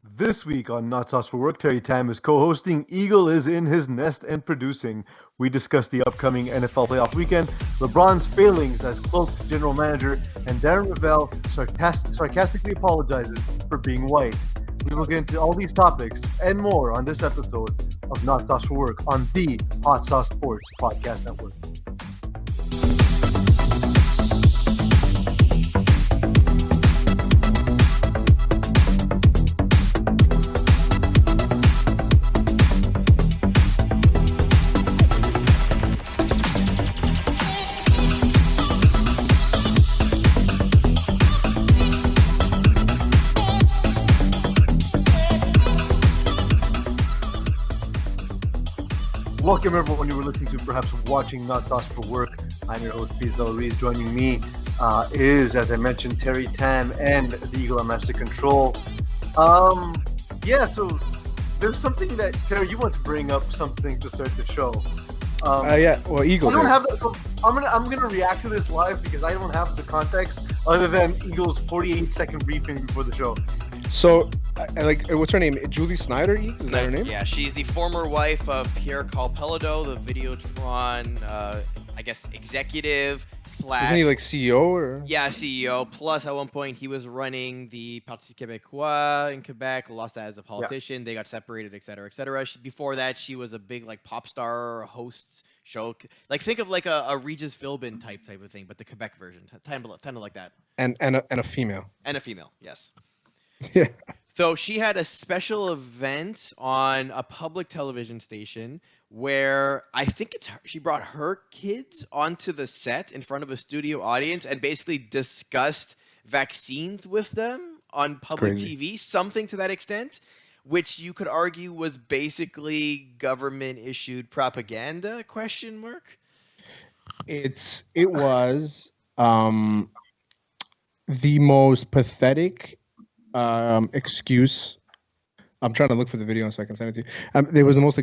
This week on Not Sauce for Work, Terry Tam is co-hosting. Eagle is in his nest and producing. We discuss the upcoming NFL playoff weekend, LeBron's failings as cloaked general manager, and Darren Rovell sarcastically apologizes for being white. We will get into all these topics and more on this episode of Not Sauce for Work on the Hot Sauce Sports Podcast Network. Welcome everyone you were listening to, perhaps watching Not Sauce for Work. I'm your host, Pete Ruiz. Joining me is, as I mentioned, Terry Tam and the Eagle on Master Control. So there's something that, Terry, you want to bring up something to start the show. Eagle. I don't have that, so I'm gonna react to this live because I don't have the context other than Eagle's 48-second briefing before the show. So, what's her name? Julie Snyder? Is that her name? Yeah, she's the former wife of Pierre Carl-Pelado, the Videotron, executive / Isn't he like CEO or? Yeah, CEO. Plus, at one point, he was running the Parti Québécois in Quebec, lost that as a politician. Yeah. They got separated, et cetera, et cetera. Before that, she was a big pop star host show. Think of a Regis Philbin type of thing, but the Quebec version, kind of like that. And a female. And a female, yes. Yeah. So she had a special event on a public television station where I think she brought her kids onto the set in front of a studio audience and basically discussed vaccines with them on public TV, something to that extent, which you could argue was basically government-issued propaganda, ? It was the most pathetic excuse. I'm trying to look for the video so I can send it to you. There was the most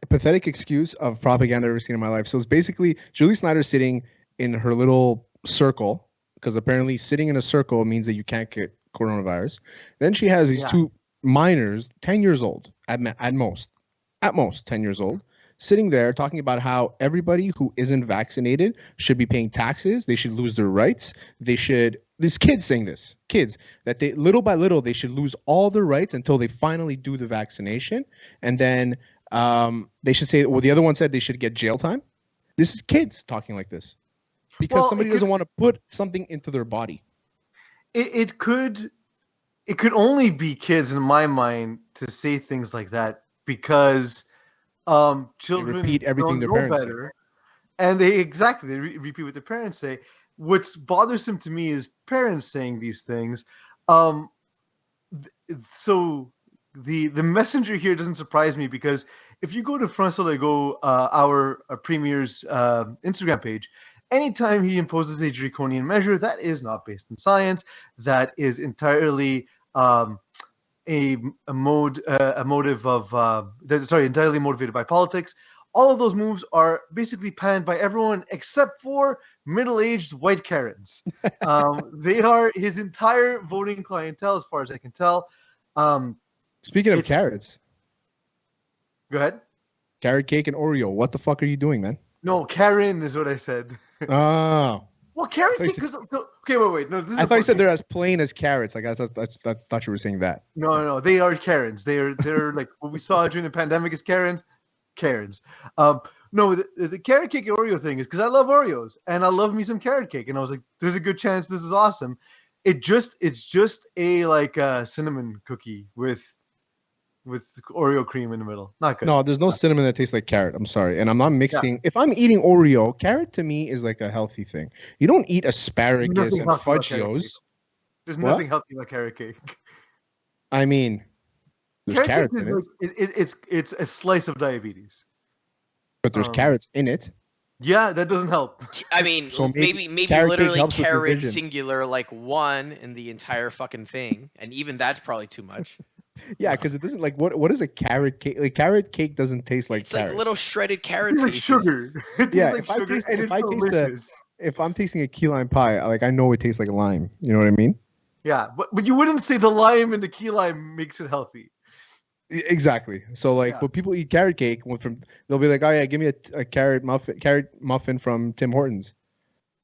pathetic excuse of propaganda I've ever seen in my life. So it's basically Julie Snyder sitting in her little circle, because apparently sitting in a circle means that you can't get coronavirus. Then she has these two minors, 10 years old at most 10 years old, sitting there talking about how everybody who isn't vaccinated should be paying taxes. They should lose their rights. These kids saying this, that they little by little they should lose all their rights until they finally do the vaccination, and then they should say. Well, the other one said they should get jail time. This is kids talking like this because somebody doesn't want to put something into their body. It could only be kids in my mind to say things like that because children they repeat everything their parents better, and they repeat what their parents say. What's bothersome to me is parents saying these things. So the messenger here doesn't surprise me, because if you go to François Legault, our premier's Instagram page, anytime he imposes a draconian measure that is not based in science, that is entirely entirely motivated by politics, all of those moves are basically panned by everyone except for middle-aged white Karens. They are his entire voting clientele, as far as I can tell. Speaking of carrots. Go ahead. Carrot cake and Oreo. What the fuck are you doing, man? No, Karen is what I said. Oh. Well, carrot cake is... Okay, wait. No, I thought you said they're as plain as carrots. I thought you were saying that. No. They are Karens. They're like what we saw during the pandemic is Karens. No, the carrot cake and Oreo thing is because I love Oreos and I love me some carrot cake, and I was like, there's a good chance this is awesome. It's just a cinnamon cookie with Oreo cream in the middle. Not good. No, there's no cinnamon that tastes like carrot. I'm sorry. And I'm not mixing. Yeah. If I'm eating Oreo, carrot to me is like a healthy thing. You don't eat asparagus and Fudgios. There's nothing healthy about carrot cake. I mean, there's carrots in it. It's a slice of diabetes. But there's carrots in it. Yeah, that doesn't help. I mean, so maybe literally carrot singular, like one in the entire fucking thing, and even that's probably too much. Yeah, because it doesn't like what is a carrot cake? Like carrot cake doesn't taste like carrots. It's like little shredded carrots. It's like sugar. If I'm tasting a key lime pie, like I know it tastes like a lime. You know what I mean? Yeah, but you wouldn't say the lime and the key lime makes it healthy. Exactly. So like, Yeah. when people eat carrot cake, they'll be like, "Oh yeah, give me a carrot muffin from Tim Hortons."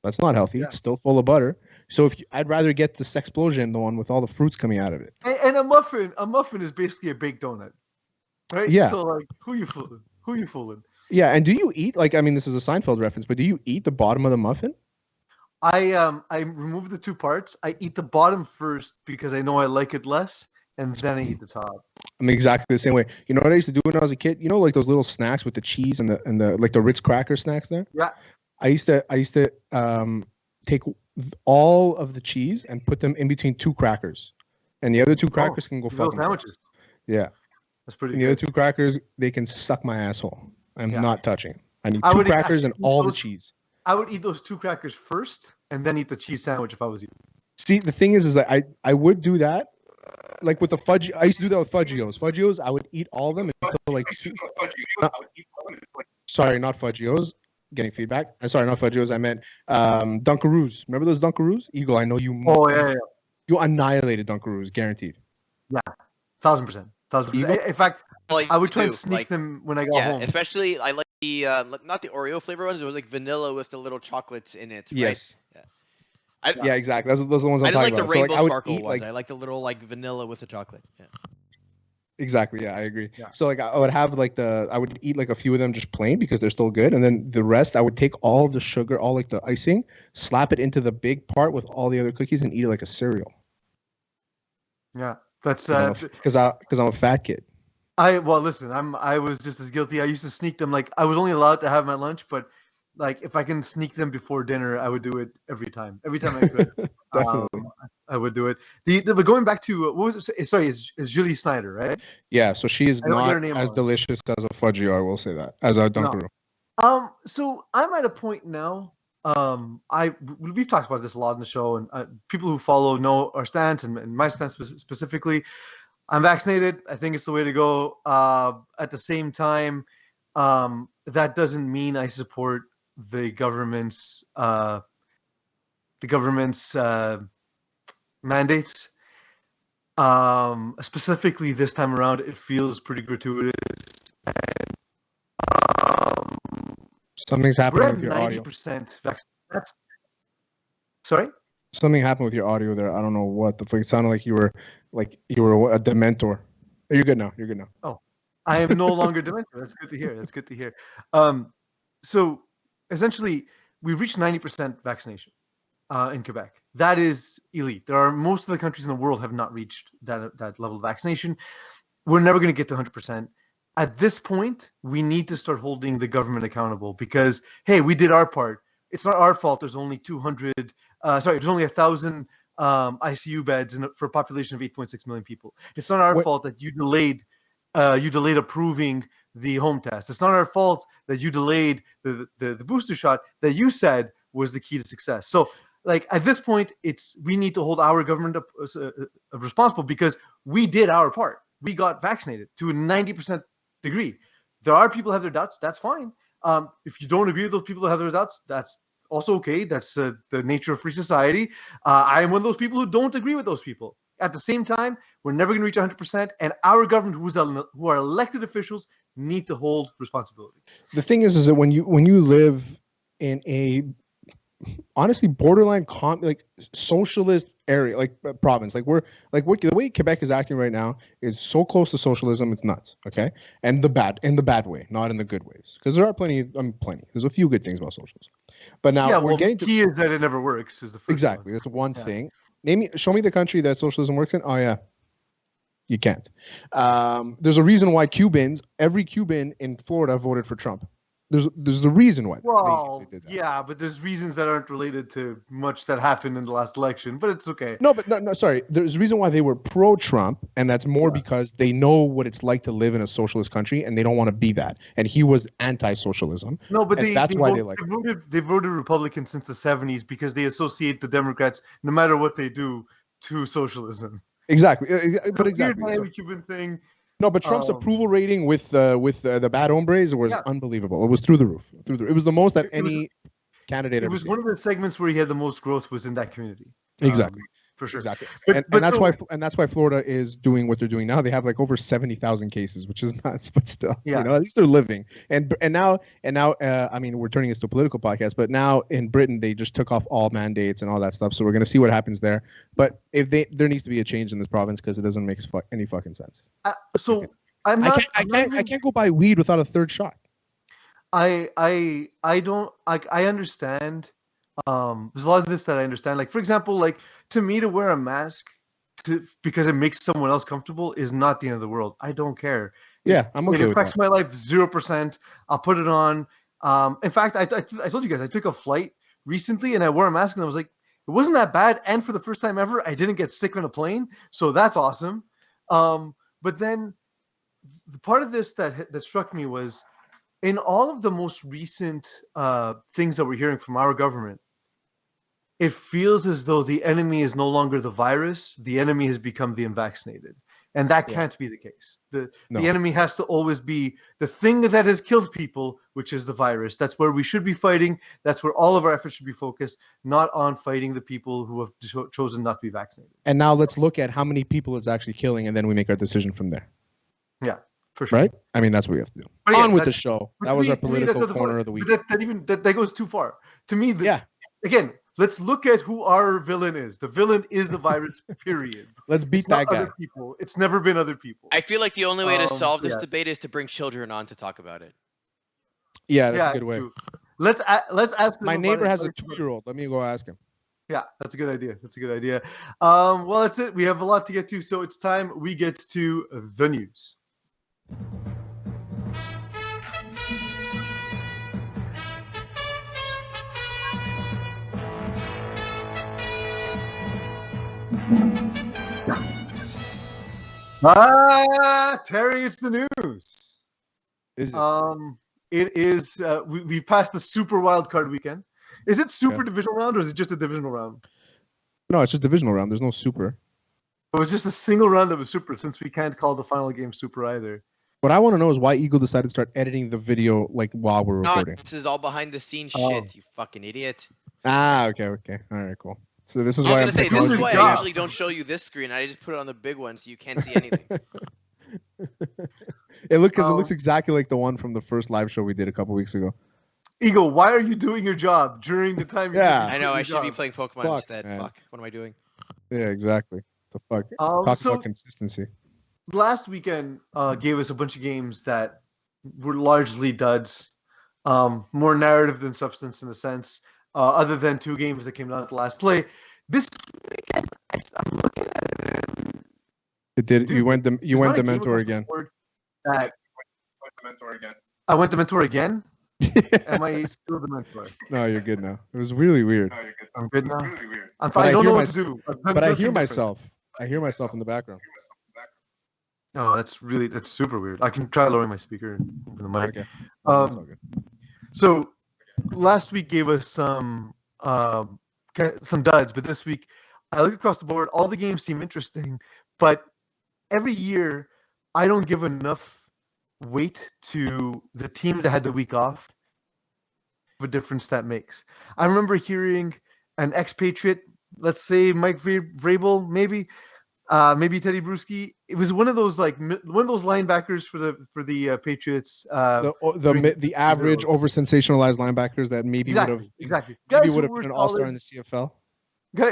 That's not healthy. Yeah. It's still full of butter. So I'd rather get the Sexplosion, the one with all the fruits coming out of it. And a muffin is basically a baked donut, right? Yeah. So like, who you fooling? Who you fooling? Yeah. And do you eat, like, I mean, this is a Seinfeld reference, but do you eat the bottom of the muffin? I remove the two parts. I eat the bottom first because I know I like it less, and then I eat the top. I'm exactly the same way. You know what I used to do when I was a kid? You know, like those little snacks with the cheese and the like the Ritz cracker snacks there? Yeah. I used to take all of the cheese and put them in between two crackers. And the other two crackers can go Little fucking sandwiches. Yeah. That's pretty And good. the other two crackers, they can suck my asshole. I'm not touching. I need I two would crackers and actually eat all the those- cheese. I would eat those two crackers first and then eat the cheese sandwich if I was you. See, the thing is that I would do that. Like with the fudge, I used to do that with Fudgios. Fudgios, I would eat all of them until like. Sorry, not Fudgios. Getting feedback. Sorry, not Fudgios. I meant Dunkaroos. Remember those Dunkaroos? Eagle, I know you. Oh yeah. You annihilated Dunkaroos, guaranteed. 1,000%. 1,000%. In fact, Like, I would try and too, sneak like, them when I got home. especially I like the not the Oreo flavor ones. It was like vanilla with the little chocolates in it. Right? Yes. Yeah. Yeah, exactly. Those are the ones I'm I didn't talking like the about. So, rainbow I would sparkle eat, ones. like, I like the little like vanilla with the chocolate. Yeah. exactly. Yeah, I agree. Yeah. So like I would have like I would eat like a few of them just plain because they're still good, and then the rest I would take all the sugar, all like the icing, slap it into the big part with all the other cookies, and eat it like a cereal. Yeah, that's Because I'm a fat kid. I was just as guilty. I used to sneak them. Like I was only allowed to have my lunch, but like if I can sneak them before dinner, I would do it every time. Every time I could, Definitely. I would do it. But going back to what was it? Sorry, it's Julie Snyder, right? Yeah, so she is I don't get her not name as wrong. delicious as a Fudgio, I will say that, as a Dunkaroo. So I'm at a point now. We've talked about this a lot in the show, and people who follow know our stance and my stance specifically. I'm vaccinated. I think it's the way to go. At the same time, that doesn't mean I support the government's mandates. Specifically this time around, it feels pretty gratuitous. Something's We're happening at with your audio. 90% vaccinated. Sorry? Something happened with your audio there. I don't know what the fuck. It sounded like you were a dementor. You're good now. You're good now. Oh, I am no longer demented. That's good to hear. That's good to hear. So essentially, we've reached 90% vaccination in Quebec. That is elite. Most of the countries in the world have not reached that level of vaccination. We're never going to get to 100%. At this point, we need to start holding the government accountable because, hey, we did our part. It's not our fault. There's only 1,000 ICU beds for a population of 8.6 million people. It's not our fault that you delayed approving the home test. It's not our fault that you delayed the booster shot that you said was the key to success. So, like at this point, we need to hold our government responsible because we did our part. We got vaccinated to a 90% degree. There are people who have their doubts. That's fine. If you don't agree with those people who have their doubts, that's also okay. That's the nature of free society. I am one of those people who don't agree with those people. At the same time, we're never going to reach 100%, and our government, who are elected officials, need to hold responsibility. The thing is that when you live in a honestly borderline socialist area, like province, the way Quebec is acting right now is so close to socialism, it's nuts. Okay, and in the bad way, not in the good ways, because there are plenty. There's a few good things about socialism, but now the key is that it never works. Is the first exactly. one. That's one thing. Show me the country that socialism works in. Oh yeah, you can't. There's a reason why every Cuban in Florida voted for Trump. There's a reason why. Well, they did that. yeah, but there's reasons that aren't related to much that happened in the last election, but it's okay. No, sorry. There's a reason why they were pro-Trump, and that's more because they know what it's like to live in a socialist country, and they don't want to be that. And he was anti-socialism. No, but they voted Republican since the 70s because they associate the Democrats, no matter what they do, to socialism. Exactly, but exactly. Weird Cuban thing. No, but Trump's approval rating with the bad hombres was unbelievable. It was through the roof. It was the most that any candidate. It was one of the segments where he had the most growth was in that community. Exactly. for sure. Exactly. But That's why Florida is doing what they're doing now. They have like over 70,000 cases, which is nuts, but still, Yeah. at least they're living. And now, I mean, we're turning this to a political podcast, but now in Britain they just took off all mandates and all that stuff. So we're gonna see what happens there. But if there needs to be a change in this province because it doesn't make any fucking sense. I can't go buy weed without a third shot. I understand. There's a lot of this that I understand. Like, for example, like to me, to wear a mask because it makes someone else comfortable is not the end of the world. I don't care. Yeah, I'm okay with that. It affects my life 0%. I'll put it on. In fact, I told you guys I took a flight recently and I wore a mask and I was like, it wasn't that bad. And for the first time ever, I didn't get sick on a plane, so that's awesome. But then the part of this that struck me was in all of the most recent things that we're hearing from our government, it feels as though the enemy is no longer the virus. The enemy has become the unvaccinated. And that can't be the case. The enemy has to always be the thing that has killed people, which is the virus. That's where we should be fighting. That's where all of our efforts should be focused, not on fighting the people who have chosen not to be vaccinated. And now let's look at how many people it's actually killing, and then we make our decision from there. Yeah, for sure. Right? I mean, that's what we have to do. But on with the show. That was our political corner of the week. That goes too far. To me, again, let's look at who our villain is. The villain is the virus, period. Let's beat that guy. Other people. It's never been other people. I feel like the only way to solve this debate is to bring children on to talk about it. Yeah, that's a good way. True. Let's ask. My neighbor has a 2-year-old. Let me go ask him. Yeah, that's a good idea. Well, that's it. We have a lot to get to, so it's time we get to the news. Terry, it's the news. Is it? It is. We've passed the Super Wild Card weekend. Is it Super Divisional round or is it just a divisional round? No, it's just divisional round. There's no Super. It was just a single round of a Super, since we can't call the final game Super either. What I want to know is why Eagle decided to start editing the video like while we're recording. This is all behind the scenes shit, you fucking idiot. Okay. All right, cool. So this is why this is why I usually don't show you this screen. I just put it on the big one so you can't see anything. It looks exactly like the one from the first live show we did a couple weeks ago. Eagle, why are you doing your job during the time? I know. I should be playing Pokemon instead. Man. Fuck. What am I doing? Yeah, exactly. The fuck. Talk about consistency. Last weekend gave us a bunch of games that were largely duds, more narrative than substance in a sense. Other than 2 games that came down at the last play, this weekend I'm looking at it. It did. Dude, you went the mentor again. I went the mentor again. Am I still the mentor? No, you're good now. It was really weird. I'm good now. I'm fine. I don't know what to do. But I hear myself. I hear myself in the background. Oh, that's super weird. I can try lowering my speaker and the mic. Okay. So last week gave us some duds, but this week I look across the board. All the games seem interesting, but every year I don't give enough weight to the teams that had the week off. The difference that makes. I remember hearing an expatriate, let's say Mike Vrabel, maybe Teddy Bruschi. It was one of those linebackers for the Patriots. The average over sensationalized linebackers that maybe would have been an all-star in the CFL.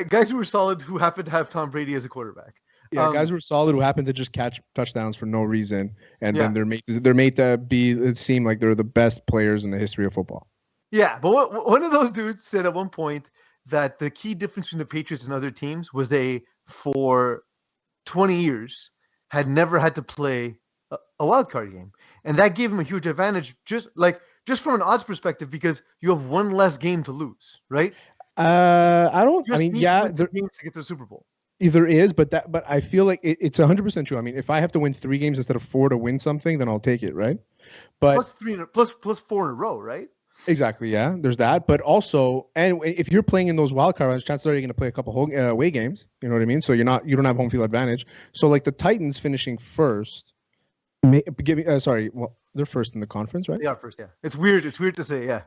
Guys who were solid, who happened to have Tom Brady as a quarterback. Yeah, guys who were solid who happened to just catch touchdowns for no reason, and then they're made to seem like they're the best players in the history of football. Yeah, but one of those dudes said at one point that the key difference between the Patriots and other teams was they, for 20 years, had never had to play a wild card game, and that gave them a huge advantage. Just from an odds perspective, because you have one less game to lose, right? Games to get to the Super Bowl. Either is, but I feel like it's 100% true. I mean, if I have to win 3 games instead of 4 to win something, then I'll take it, right? But plus 4 in a row, right? Exactly, yeah. There's that, but also, and if you're playing in those wild card rounds, chances are you're going to play a couple away games. You know what I mean? So you don't have home field advantage. So like the Titans finishing first, they're first in the conference, right? They are first, yeah. It's weird to say, yeah.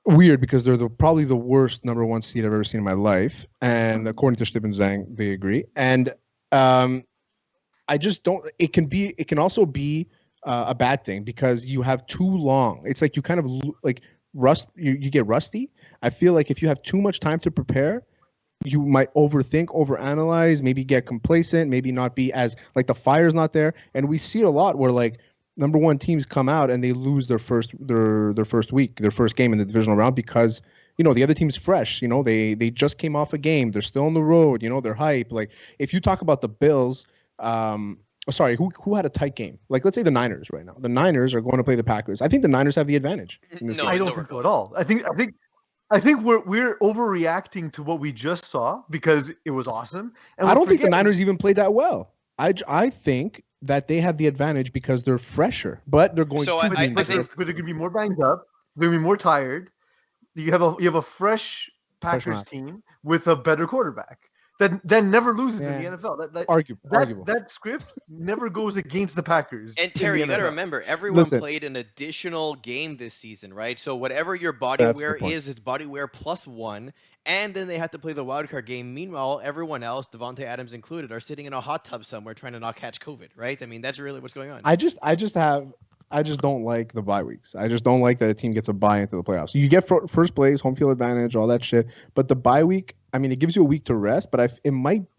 weird because they're probably the worst number one seed I've ever seen in my life, and according to Stippen Zhang, they agree. And I just don't. It can also be a bad thing because you have too long. It's like you kind of like rust. You get rusty. I feel like if you have too much time to prepare, you might overthink, overanalyze, maybe get complacent, maybe not be as like the fire's not there. And we see it a lot where like number one teams come out and they lose their first week, their first game in the divisional round because the other team's fresh. They just came off a game. They're still on the road. They're hype. Like if you talk about the Bills, who had a tight game? Like let's say the Niners right now. The Niners are going to play the Packers. I think the Niners have the advantage in this game. I don't think so at all. I think we're overreacting to what we just saw because it was awesome. And I don't think the Niners even played that well. I think that they have the advantage because they're fresher, but they're going but they're going to be more banged up. They're going to be more tired. You have a fresh Packers team with a better quarterback that never loses in the NFL. Arguable. That script never goes against the Packers. And Terry, you got to remember, everyone played an additional game this season, right? So whatever your body wear is, it's body wear plus one. And then they have to play the wild card game. Meanwhile, everyone else, Devontae Adams included, are sitting in a hot tub somewhere trying to not catch COVID, right? I mean, that's really what's going on. I just don't like the bye weeks. I just don't like that a team gets a bye into the playoffs. You get first place, home field advantage, all that shit. But the bye week, I mean, it gives you a week to rest. But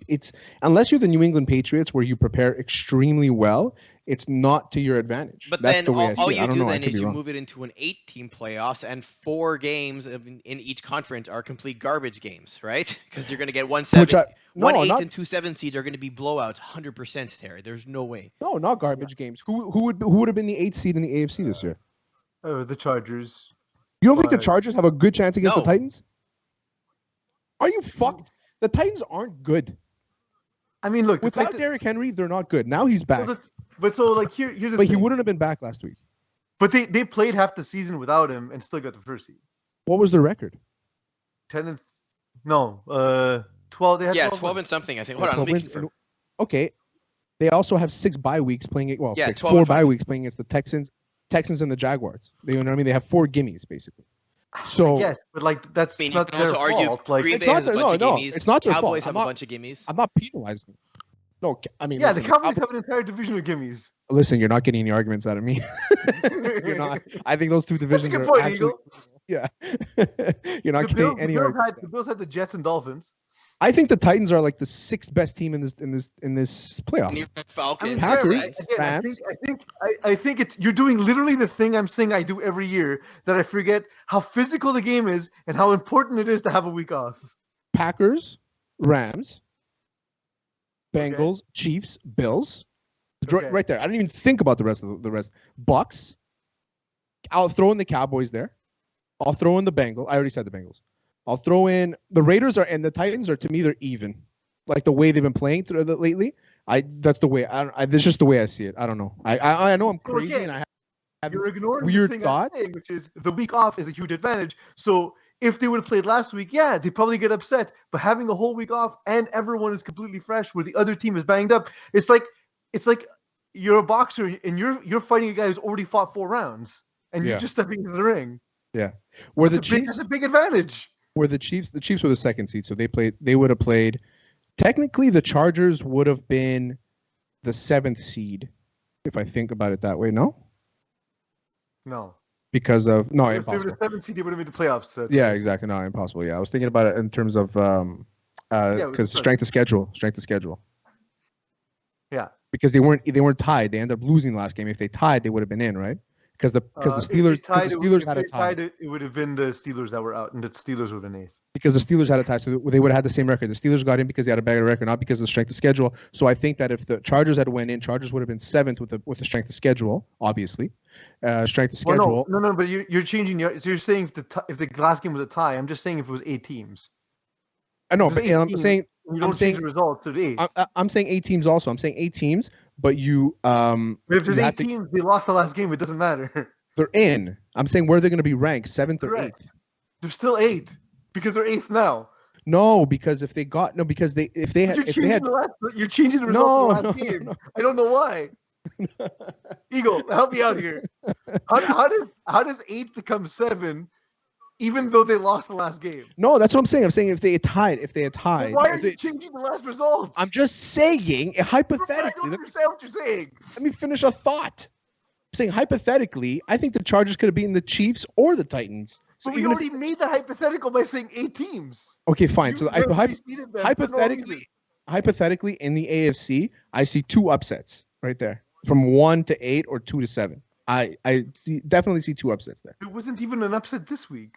it's unless you're the New England Patriots, where you prepare extremely well, it's not to your advantage. But that's then all you do then is you move it into an 8-team playoffs, and 4 games in each conference are complete garbage games, right? Because you're going to get 1 8 and 2 7 seeds are going to be blowouts, 100%. Terry, there's no way. No, not garbage games. Who would have been the 8th seed in the AFC this year? The Chargers. You don't think the Chargers have a good chance against the Titans? Are you fucked? The Titans aren't good. I mean, look, without Derrick Henry, they're not good. Now he's back. But so like here's the thing. But he wouldn't have been back last week. But they played half the season without him and still got the first seed. What was their record? 12. They had 12 and something. I think. Hold on, let me confirm. Okay, they also have 6 bye weeks playing it. Well, 4 bye weeks playing against the Texans and the Jaguars. You know what I mean? They have 4 gimmies basically. So yes, but like that's not their fault. Like Green Bay has a bunch of gimmies. It's not their fault. Cowboys have a bunch of gimmies. I'm not penalizing. No, I mean, the Cowboys have an entire division of gimmies. Listen, you're not getting any arguments out of me. You're not. I think those 2 divisions That's a good point, actually. Eagle. Yeah, you're not getting any arguments. The Bills had the Jets and Dolphins. I think the Titans are like the 6th best team in this playoff. Falcons, Packers, Rams. I think it's you're doing literally the thing I'm saying I do every year, that I forget how physical the game is and how important it is to have a week off. Packers, Rams, Bengals, Chiefs, Bills. Right there. I didn't even think about the rest. Bucks. I'll throw in the Cowboys there. I'll throw in the Bengals. I already said the Bengals. I'll throw in the Raiders and the Titans are, to me, they're even. Like the way they've been playing lately. That's the way. That's just the way I see it. I don't know. I know I'm crazy and I have weird thoughts. Which is the week off is a huge advantage. So if they would have played last week, they'd probably get upset. But having a whole week off and everyone is completely fresh, where the other team is banged up, it's like you're a boxer and you're fighting a guy who's already fought 4 rounds and you're just stepping into the ring. Yeah, that's a big advantage. Where the Chiefs were the 2nd seed, so they would have played. Technically, the Chargers would have been the 7th seed, if I think about it that way. No. Because of impossible. If they were the 7th seed, they would have made the playoffs. So. Yeah, exactly. No, impossible. Yeah, I was thinking about it in terms of because strength of schedule. Yeah. Because they weren't tied. They ended up losing the last game. If they tied, they would have been in, right? Because the Steelers had a tie. It would have been the Steelers that were out, and the Steelers would have been 8th. Because the Steelers had a tie, so they would have had the same record. The Steelers got in because they had a better record, not because of the strength of schedule. So I think that if the Chargers had went in, Chargers would have been 7th with the strength of schedule, obviously. Strength of schedule. No. But you're changing. So you're saying if the last game was a tie. I'm just saying if it was 8 teams. I know, but I'm saying. I'm saying the results to 8. I'm saying 8 teams also. I'm saying 8 teams, but you. But if there's 8 teams, they lost the last game. It doesn't matter. They're in. I'm saying where they're going to be ranked, 7th or 8th. They're still 8 because they're 8th now. No, because if they had you're changing the result of the last game. No. I don't know why. Eagle, help me out here. How does 8 become 7 even though they lost the last game. No, that's what I'm saying. I'm saying if they had tied, Well, why are you changing the last result? I'm just saying, I hypothetically. don't understand what you're saying. Let me finish a thought. I'm saying hypothetically, I think the Chargers could have beaten the Chiefs or the Titans. So but we already made that hypothetical by saying 8 teams. Okay, fine. So hypothetically, hypothetically, in the AFC, I see 2 upsets right there, from 1 to 8 or 2 to 7. I definitely see 2 upsets there. It wasn't even an upset this week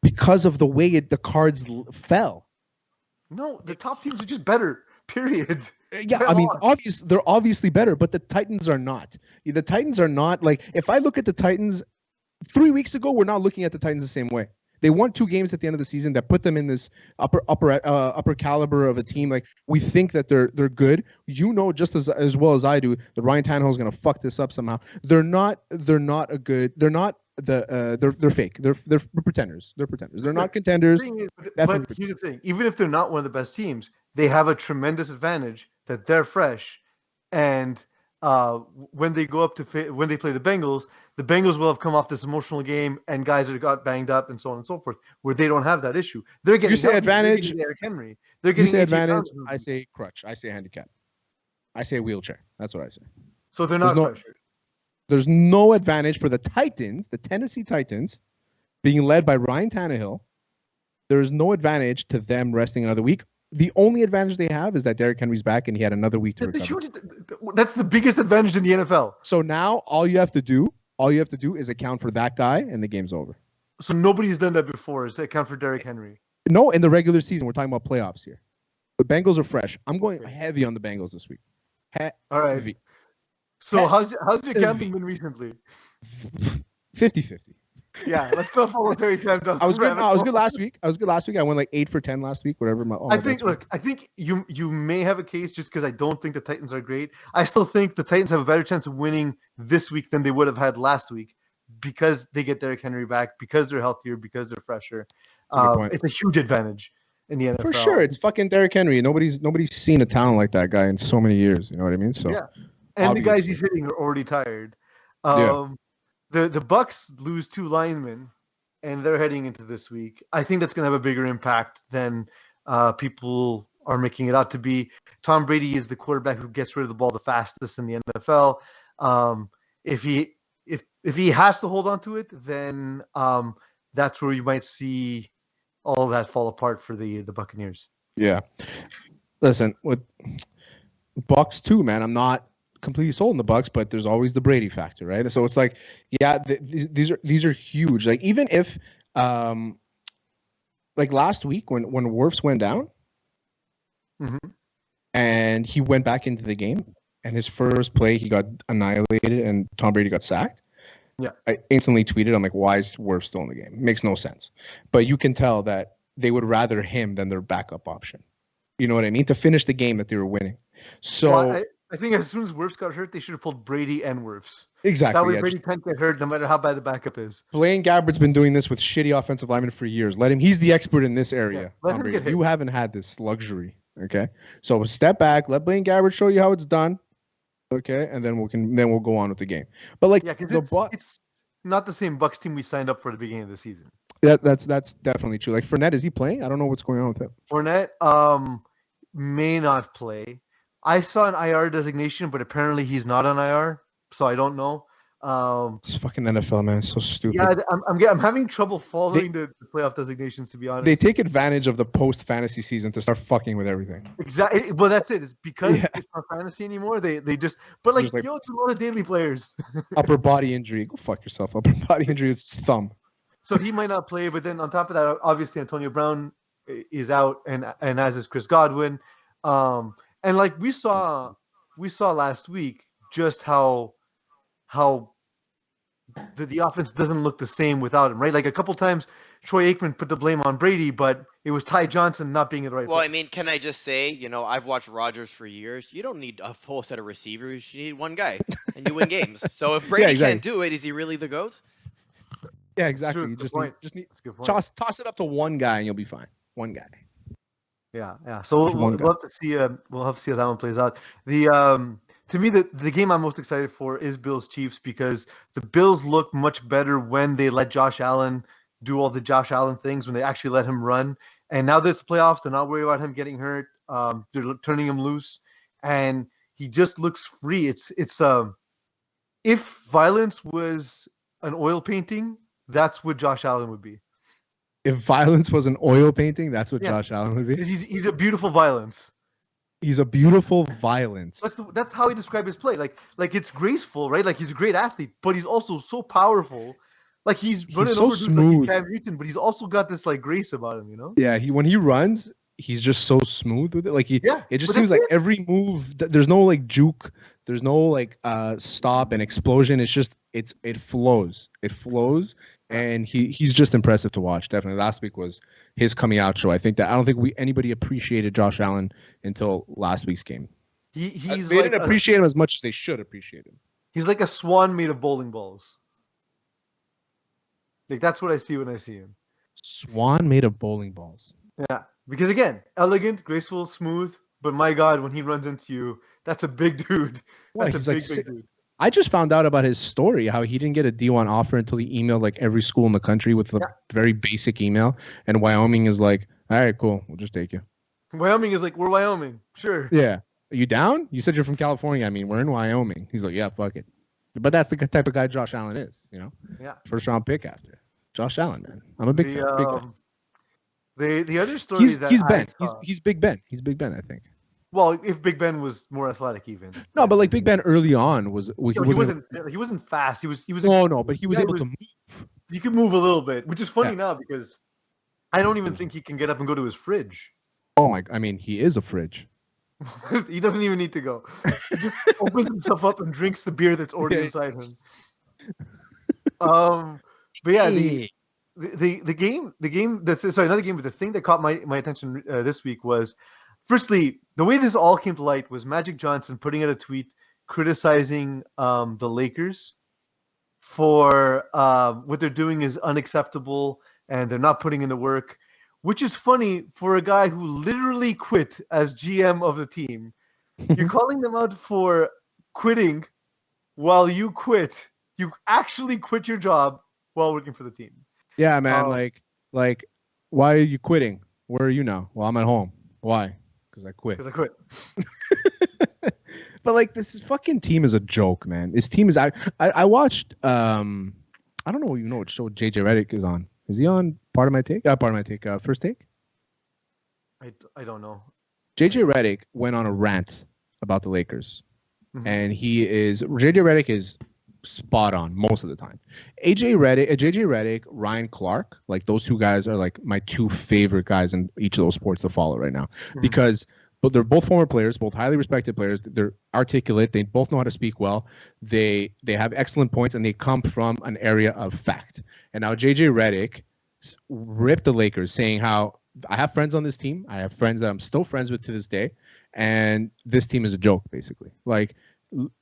because of the way the cards fell. No, the top teams are just better. Period. Yeah, I mean, they're obviously better, but the Titans are not. The Titans are not like. If I look at the Titans 3 weeks ago, we're not looking at the Titans the same way. They won 2 games at the end of the season that put them in this upper caliber of a team. Like, we think that they're good. You know, just as well as I do, that Ryan Tannehill is going to fuck this up somehow. They're not a good. They're not they're fake. They're pretenders. They're pretenders. They're not contenders. But here's the thing: even if they're not one of the best teams, they have a tremendous advantage that they're fresh, and when they go up to when they play the Bengals will have come off this emotional game, and guys that got banged up, and so on and so forth, where they don't have that issue. They're getting. You say advantage. They're Derrick Henry. They're getting. You say advantage. I say crutch. I say handicap. I say wheelchair. That's what I say. So they're not pressured. There's no advantage for the Titans, the Tennessee Titans, being led by Ryan Tannehill. There is no advantage to them resting another week. The only advantage they have is that Derrick Henry's back and he had another week to recover. That's the biggest advantage in the NFL. So now all you have to do is account for that guy and the game's over. So nobody's done that before, is account for Derrick Henry. No, in the regular season. We're talking about playoffs here. The Bengals are fresh. I'm going heavy on the Bengals this week. All right. So how's your gambling been recently? 50-50. Yeah, let's go forward. I was good last week. I went like 8 for 10 last week. Whatever. I think you may have a case just because I don't think the Titans are great. I still think the Titans have a better chance of winning this week than they would have had last week because they get Derrick Henry back, because they're healthier, because they're fresher. It's a huge advantage in the NFL. For sure, it's fucking Derrick Henry. Nobody's seen a talent like that guy in so many years. You know what I mean? So yeah, and obviously. The guys he's hitting are already tired. The Bucks lose 2 linemen, and they're heading into this week. I think that's going to have a bigger impact than people are making it out to be. Tom Brady is the quarterback who gets rid of the ball the fastest in the NFL. If he has to hold on to it, then that's where you might see all of that fall apart for the Buccaneers. Yeah. Listen, with Bucks too, man, I'm not completely sold in the Bucks, but there's always the Brady factor, right? So it's like, yeah, these are huge. Like, even if like last week when Wirfs went down, and he went back into the game, and his first play he got annihilated, and Tom Brady got sacked. Yeah, I instantly tweeted, I'm like, why is Wirfs still in the game? It makes no sense. But you can tell that they would rather him than their backup option. You know what I mean? To finish the game that they were winning. So well, I think as soon as Wirfs got hurt, they should have pulled Brady and Wirfs. Exactly. That way Brady can't get hurt no matter how bad the backup is. Blaine Gabbert's been doing this with shitty offensive linemen for years. Let him. He's the expert in this area. Yeah, let him get hit. You haven't had this luxury. Okay. So step back. Let Blaine Gabbert show you how it's done. Okay, and then we'll go on with the game. But like, because it's not the same Bucks team we signed up for at the beginning of the season. That's definitely true. Like, Fournette, is he playing? I don't know what's going on with him. Fournette may not play. I saw an IR designation, but apparently he's not on IR, so I don't know. It's fucking NFL, man. It's so stupid. Yeah, I'm having trouble following the playoff designations, to be honest. They take advantage of the post-fantasy season to start fucking with everything. Exactly. Well, that's it. It's because it's not fantasy anymore. They just – but, like, it's a lot of daily players. Upper body injury. Go fuck yourself. Upper body injury is thumb. So he might not play, but then on top of that, obviously Antonio Brown is out, and as is Chris Godwin. And like we saw last week just how the offense doesn't look the same without him, right? Like a couple times Troy Aikman put the blame on Brady, but it was Ty Johnson not being in the right place. I mean, can I just say, I've watched Rodgers for years. You don't need a full set of receivers. You need one guy, and you win games. So if Brady can't do it, is he really the GOAT? Yeah, exactly. You just need toss it up to one guy, and you'll be fine. One guy. Yeah. So we'll have to see. We'll have to see how that one plays out. To me, the game I'm most excited for is Bills Chiefs, because the Bills look much better when they let Josh Allen do all the Josh Allen things when they actually let him run. And now this playoffs, they're not worried about him getting hurt. They're turning him loose, and he just looks free. It's if violence was an oil painting, that's what Josh Allen would be. If violence was an oil painting, that's what Yeah. Josh Allen would be. He's a beautiful violence. He's a beautiful violence. That's how he described his play. Like it's graceful, right? Like he's a great athlete, but he's also so powerful. Like he's running so over dudes like smooth. he's Cam Newton, but he's also got this like grace about him, you know? Yeah, when he runs, he's just so smooth with it. Like it just but seems like that's every move. There's no like juke. There's no like stop and explosion. It's just it flows. It flows, and he's just impressive to watch. Definitely, last week was his coming out show. I don't think anybody appreciated Josh Allen until last week's game. They didn't appreciate him as much as they should appreciate him. He's like a swan made of bowling balls. Like that's what I see when I see him. Swan made of bowling balls. Yeah, because again, elegant, graceful, smooth. But my God, when he runs into you, that's a big dude. That's a big dude. I just found out about his story, how he didn't get a D1 offer until he emailed like every school in the country with a very basic email. And Wyoming is like, all right, cool, we'll just take you. Wyoming is like, we're Wyoming, sure. Yeah. Are you down? You said you're from California. I mean, we're in Wyoming. He's like, yeah, fuck it. But that's the type of guy Josh Allen is, you know? Yeah. First round pick after. Josh Allen, man. I'm a big fan. Big fan. The other story he's that he's Ben. He's Big Ben. He's Big Ben, I think. Well, if Big Ben was more athletic, even. No, but like Big Ben early on was he wasn't fast. He was. No, but he was able to move. He could move a little bit, which is funny now because I don't even think he can get up and go to his fridge. Oh my! I mean, he is a fridge. He doesn't even need to go. He just opens himself up and drinks the beer that's already inside him. But yeah, the game. Another game. But the thing that caught my attention this week was, firstly, the way this all came to light was Magic Johnson putting out a tweet criticizing the Lakers for what they're doing is unacceptable and they're not putting in the work, which is funny for a guy who literally quit as GM of the team. You're calling them out for quitting while you quit. You actually quit your job while working for the team. Yeah, man. Like, why are you quitting? Where are you now? Well, I'm at home. Why? Because I quit. But like, this fucking team is a joke, man. This team is. I watched. I don't know. You know what show JJ Redick is on? Is he on Part of My Take? Part of My Take. First Take. I don't know. JJ Redick went on a rant about the Lakers, and JJ Redick is spot on most of the time. JJ Redick, Ryan Clark, like those two guys are like my two favorite guys in each of those sports to follow right now because. But they're both former players, both highly respected players. They're articulate. They both know how to speak well. They have excellent points, and they come from an area of fact. And now JJ Redick ripped the Lakers, saying how I have friends on this team. I have friends that I'm still friends with to this day, and this team is a joke, basically. Like,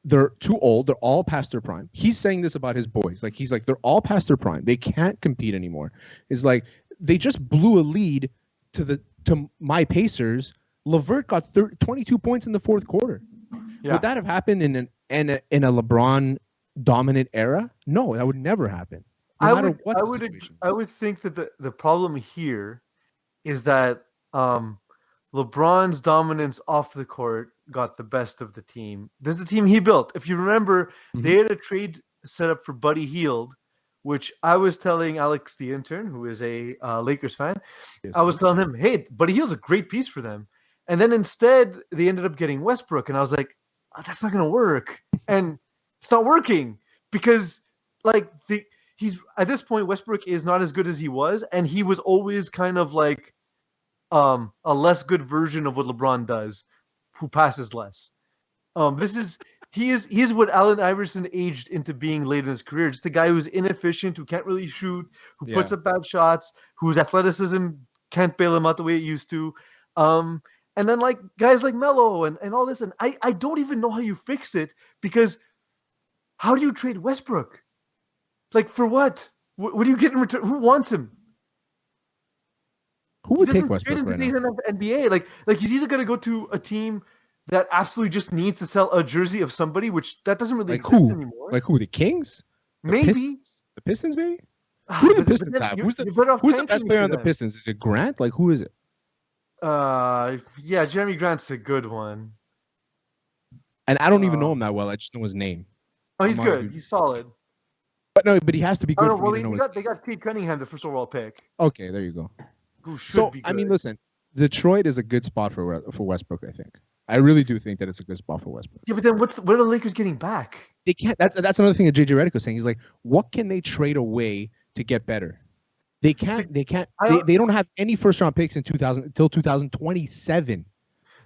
they're too old. They're all past their prime. He's saying this about his boys. Like, he's like, they're all past their prime. They can't compete anymore. It's like they just blew a lead to my Pacers. LeVert got 22 points in the fourth quarter. Yeah. Would that have happened in a LeBron dominant era? No, that would never happen. No matter what the situation. I would think that the problem here is that LeBron's dominance off the court got the best of the team. This is the team he built. If you remember, they had a trade set up for Buddy Hield, which I was telling Alex, the intern, who is a Lakers fan, I was telling him, hey, Buddy Hield's a great piece for them. And then instead, they ended up getting Westbrook. And I was like, that's not going to work. And it's not working because, like, he's at this point, Westbrook is not as good as he was. And he was always kind of like a less good version of what LeBron does, who passes less. He is what Allen Iverson aged into being late in his career. Just a guy who's inefficient, who can't really shoot, who puts up bad shots, whose athleticism can't bail him out the way it used to. And then like guys like Melo and all this, and I don't even know how you fix it because how do you trade Westbrook? Like for what? What do you get in return? Who wants him? Who would take Westbrook right now? NBA. Like he's either going to go to a team that absolutely just needs to sell a jersey of somebody, which that doesn't really exist anymore. Like who? The Kings? Maybe the Pistons, maybe. Who do the But Pistons then have? you're better off Who's the tanking best player for on the them. Pistons? Is it Grant? Like, who is it? Yeah, Jeremy Grant's a good one. And I don't even know him Um, that well. I just know his name. oh, he's I'm not a good. huge, He's solid. but no, but he has to be Oh good no, for me well to know his. they got Cade Cunningham, the first overall pick, Okay, there you go. who should So be I good. mean, listen, Detroit is a good spot for Westbrook. I think. I really do think that it's a good spot for Westbrook. Yeah, but then what are the Lakers getting back? They can't. That's another thing that JJ Redick was saying. He's like, what can they trade away to get better? They can't. They can't. They don't have any first round picks in 2000 until 2027.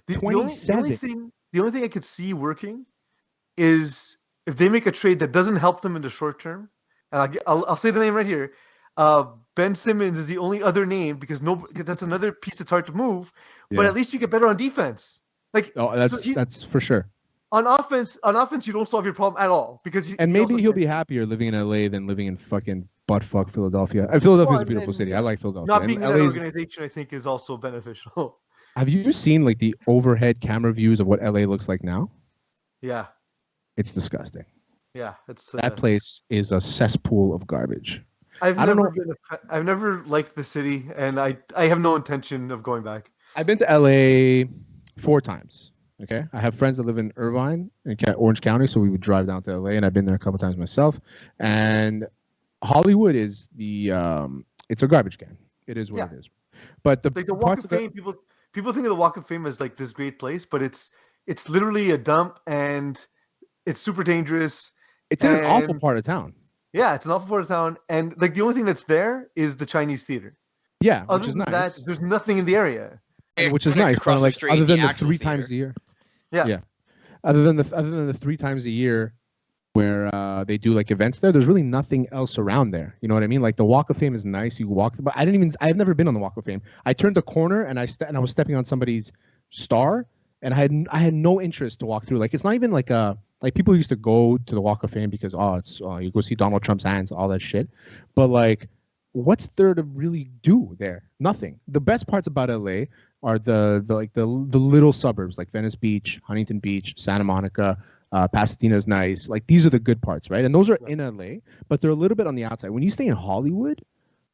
The only thing I could see working is if they make a trade that doesn't help them in the short term, and I'll say the name right here. Ben Simmons is the only other name because that's another piece that's hard to move. But at least you get better on defense. Like that's for sure. On offense, you don't solve your problem at all because maybe he'll be happier living in LA than living in fucking buttfuck Philadelphia. Philadelphia is a beautiful city. I like Philadelphia. Not being in that organization, I think, is also beneficial. Have you seen like the overhead camera views of what LA looks like now? Yeah, it's disgusting. Yeah, it's that place is a cesspool of garbage. I've never liked the city, and I have no intention of going back. I've been to LA 4 times. Okay, I have friends that live in Irvine in Orange County, so we would drive down to LA, and I've been there a couple times myself. And Hollywood is it's a garbage can. It is what it is. But the Walk of Fame, people think of the Walk of Fame as like this great place, but it's literally a dump, and it's super dangerous. It's in an awful part of town. Yeah, it's an awful part of town, and like the only thing that's there is the Chinese theater. Yeah, other which is than nice. that, there's nothing in the area. Which is nice, but like other than the 3 times a year. Yeah. Other than the 3 times a year where they do like events there's really nothing else around there. You know what I mean? Like the Walk of Fame is nice. You walk, but I've never been on the Walk of Fame. I turned the corner and I was stepping on somebody's star, and I had no interest to walk through. Like it's not even like people used to go to the Walk of Fame because you go see Donald Trump's hands, all that shit. But like, what's there to really do there? Nothing. The best parts about LA are the little suburbs like Venice Beach, Huntington Beach, Santa Monica, Pasadena is nice. Like these are the good parts, right? And those are in LA, but they're a little bit on the outside. When you stay in Hollywood,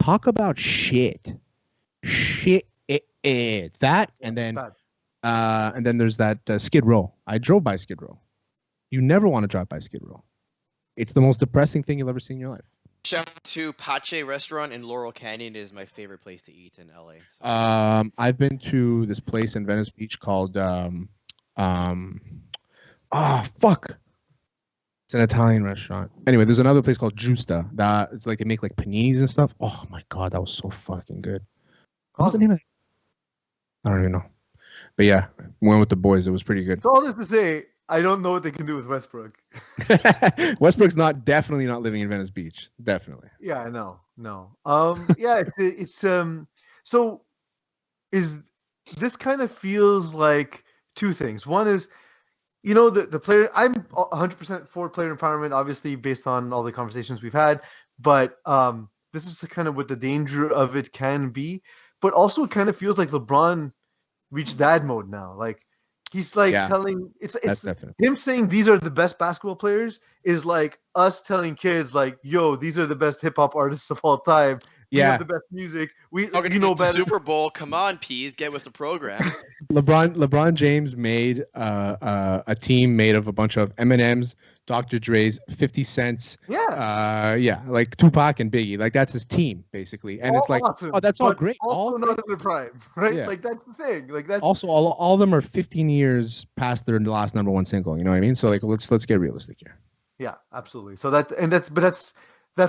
talk about shit. That and then there's that Skid Row. I drove by Skid Row. You never want to drive by Skid Row. It's the most depressing thing you'll ever see in your life. Shout out to Pache Restaurant in Laurel Canyon. It is my favorite place to eat in LA. So. I've been to this place in Venice Beach called fuck. It's an Italian restaurant. Anyway, there's another place called Giusta that it's like they make like paninis and stuff. Oh my god, that was so fucking good. What was the name of it? I don't even know. But yeah, went with the boys. It was pretty good. So all this to say, I don't know what they can do with Westbrook. Westbrook's definitely not living in Venice Beach. Definitely. Yeah, no. Yeah, so is this kind of feels like 2 things. One is, the player. I'm 100% for player empowerment, obviously based on all the conversations we've had. But this is kind of what the danger of it can be. But also, it kind of feels like LeBron reached dad mode now. Like. He's like telling it's him saying these are the best basketball players is like us telling kids like, yo, these are the best hip hop artists of all time. We have the best music. We know better. Super Bowl. Come on, Peas, get with the program. LeBron James made a team made of a bunch of Eminems, Dr. Dre's, 50 Cents. Like Tupac and Biggie. Like that's his team basically, and it's like, awesome, that's all great. Also not in their prime, right? Yeah. Like that's the thing. Like that's also all of them are 15 years past their last number 1 single. You know what I mean? So like let's get realistic here. Yeah, absolutely. So that's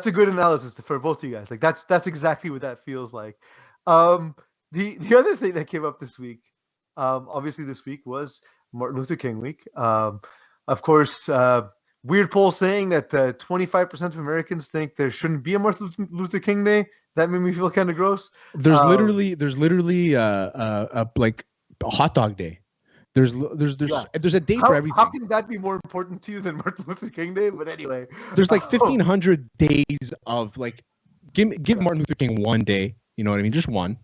a good analysis for both of you guys. Like that's exactly what that feels like. The other thing that came up this week, obviously this week was Martin Luther King week. Of course, weird poll saying that 25% of Americans think there shouldn't be a Martin Luther King Day. That made me feel kind of gross. There's literally like a hot dog day. There's a day for everything. How can that be more important to you than Martin Luther King Day? But anyway, there's like 1,500 days of like give Martin Luther King one day. You know what I mean? Just one.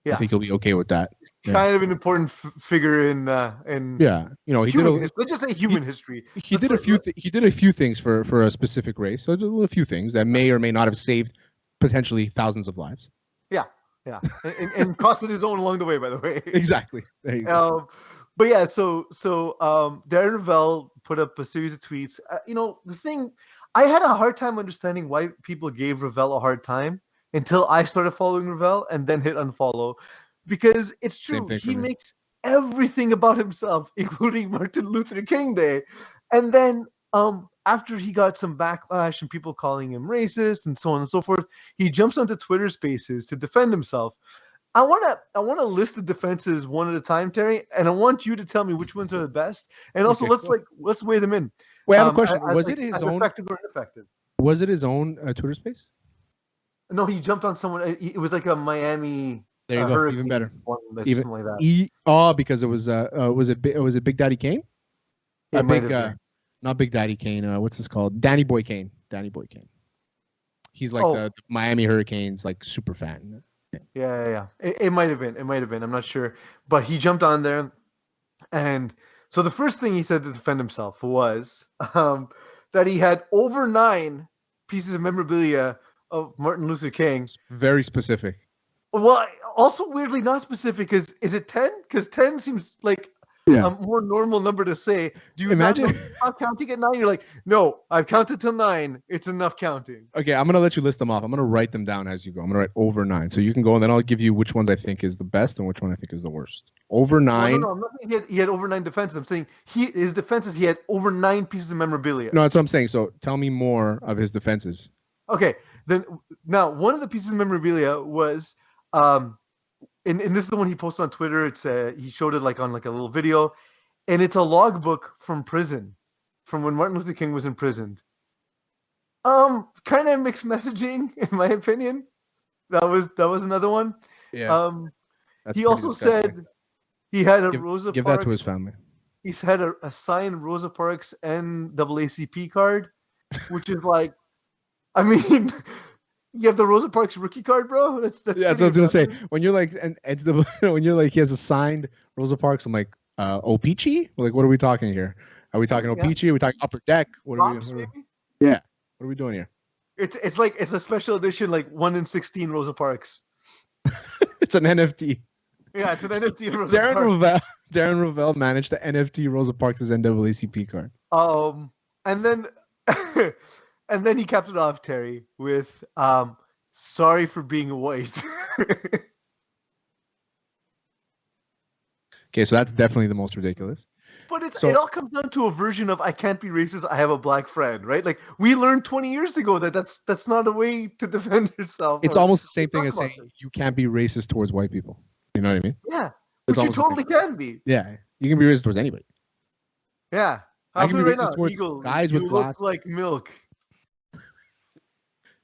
Yeah. I think he'll be okay with that. Kind of an important figure in let's just say human history. He did a few things for a specific race. So a few things that may or may not have saved potentially thousands of lives. Yeah, and costed his own along the way, by the way. Exactly. There you go. But yeah, so Darren Rovell put up a series of tweets. The thing, I had a hard time understanding why people gave Rovell a hard time until I started following Rovell and then hit unfollow, because it's Same true. thing for He me. makes everything about himself, including Martin Luther King Day. And then after he got some backlash and people calling him racist and so on and so forth, he jumps onto Twitter Spaces to defend himself. I want to list the defenses one at a time, Terry, and I want you to tell me which ones are the best. And also, Okay. let's weigh them in. Wait, I have a question. As Was it his own? effective or ineffective? Was it his own Twitter space? No, he jumped on someone. It was like a Miami. There you go. Hurricanes Even better. one, Even something like that. Because it was it Big Daddy Kane? It might have been. Not Big Daddy Kane. What's this called? Danny Boy Kane. Danny Boy Kane. He's like the Miami Hurricanes like super fan. Yeah. It might have been. I'm not sure. But he jumped on there, and so the first thing he said to defend himself was that he had over 9 pieces of memorabilia of Martin Luther King. It's very specific. Well, also weirdly not specific. Is it 10? Because 10 seems like a more normal number to say. Do you imagine not counting at 9? You're like, no, I've counted till 9. It's enough counting. Okay, I'm gonna let you list them off. I'm gonna write them down as you go. I'm gonna write over 9, so you can go, and then I'll give you which ones I think is the best and which one I think is the worst. Over 9. No, I'm not saying he had over 9 defenses. I'm saying his defenses. He had over 9 pieces of memorabilia. No, that's what I'm saying. So tell me more of his defenses. Okay, then now one of the pieces of memorabilia was, and this is the one he posted on Twitter. It's he showed it like on like a little video, and it's a logbook from prison, from when Martin Luther King was imprisoned. Kind of mixed messaging in my opinion. That was another one. Yeah. He also said he had a Rosa Give Parks. that to his family. He's had a signed Rosa Parks NAACP card, which is like, I mean, you have the Rosa Parks rookie card, bro. That's what I was gonna say. When you're like, when you're like, he has a signed Rosa Parks. I'm like, O-Pee-Chee? Like, what are we talking here? Are we talking O-Pee-Chee? Are we talking Upper Deck? What are we? Yeah. What are we doing here? It's like it's a special edition, like 1 in 16 Rosa Parks. It's an NFT. Yeah, it's an NFT. Rosa Parks. Darren Rovell managed to NFT Rosa Parks' NAACP card. And then and then he capped it off, Terry, with sorry for being white. Okay, so that's definitely the most ridiculous. But it all comes down to a version of I can't be racist, I have a black friend, right? Like we learned 20 years ago that's not a way to defend yourself. It's almost the same thing as saying you can't be racist towards white people. You know what I mean? Yeah. But you totally can be. Yeah. You can be racist towards anybody. Yeah. I can be racist towards Eagle, guys with glasses. Look like milk.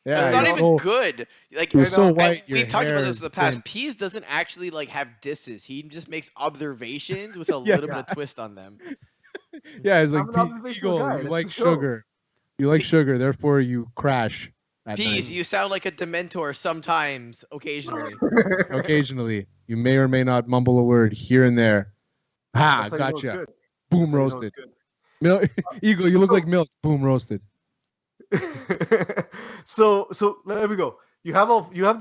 Yeah, it's not even good. Like you're so white. We've talked about this in the past. Pease doesn't actually like have disses. He just makes observations with a little bit of twist on them. Yeah, it's like Eagle, you like sugar. You like sugar, therefore you crash. Pease, you sound like a Dementor sometimes, occasionally. Occasionally. You may or may not mumble a word here and there. Ha, gotcha. Boom, roasted. Milk, Eagle, you look like milk. Boom, roasted. So there we go. You have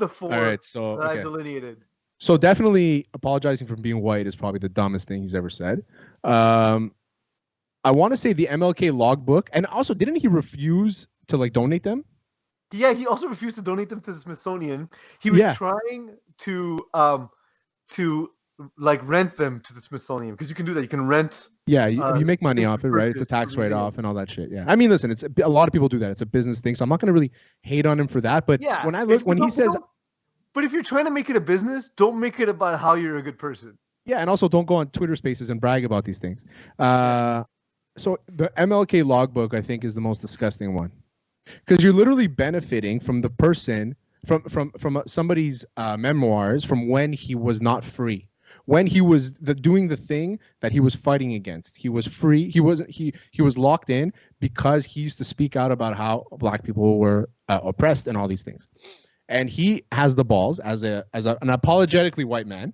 the 4 all right, so, that I've delineated. So definitely apologizing for being white is probably the dumbest thing he's ever said. I want to say the MLK logbook, and also didn't he refuse to like donate them? Yeah, he also refused to donate them to the Smithsonian. He was trying to like rent them to the Smithsonian because you can do that. You can rent. Yeah, you make money off it, right? It's a tax write-off and all that shit. Yeah, I mean, listen, it's a lot of people do that. It's a business thing, so I'm not gonna really hate on him for that. But when he says, but if you're trying to make it a business, don't make it about how you're a good person. Yeah, and also don't go on Twitter Spaces and brag about these things. So the MLK logbook, I think, is the most disgusting one, because you're literally benefiting from the person from somebody's memoirs from when he was not free. When he was doing the thing that he was fighting against, he was free. He was locked in because he used to speak out about how black people were oppressed and all these things. And he has the balls as an apologetically white man,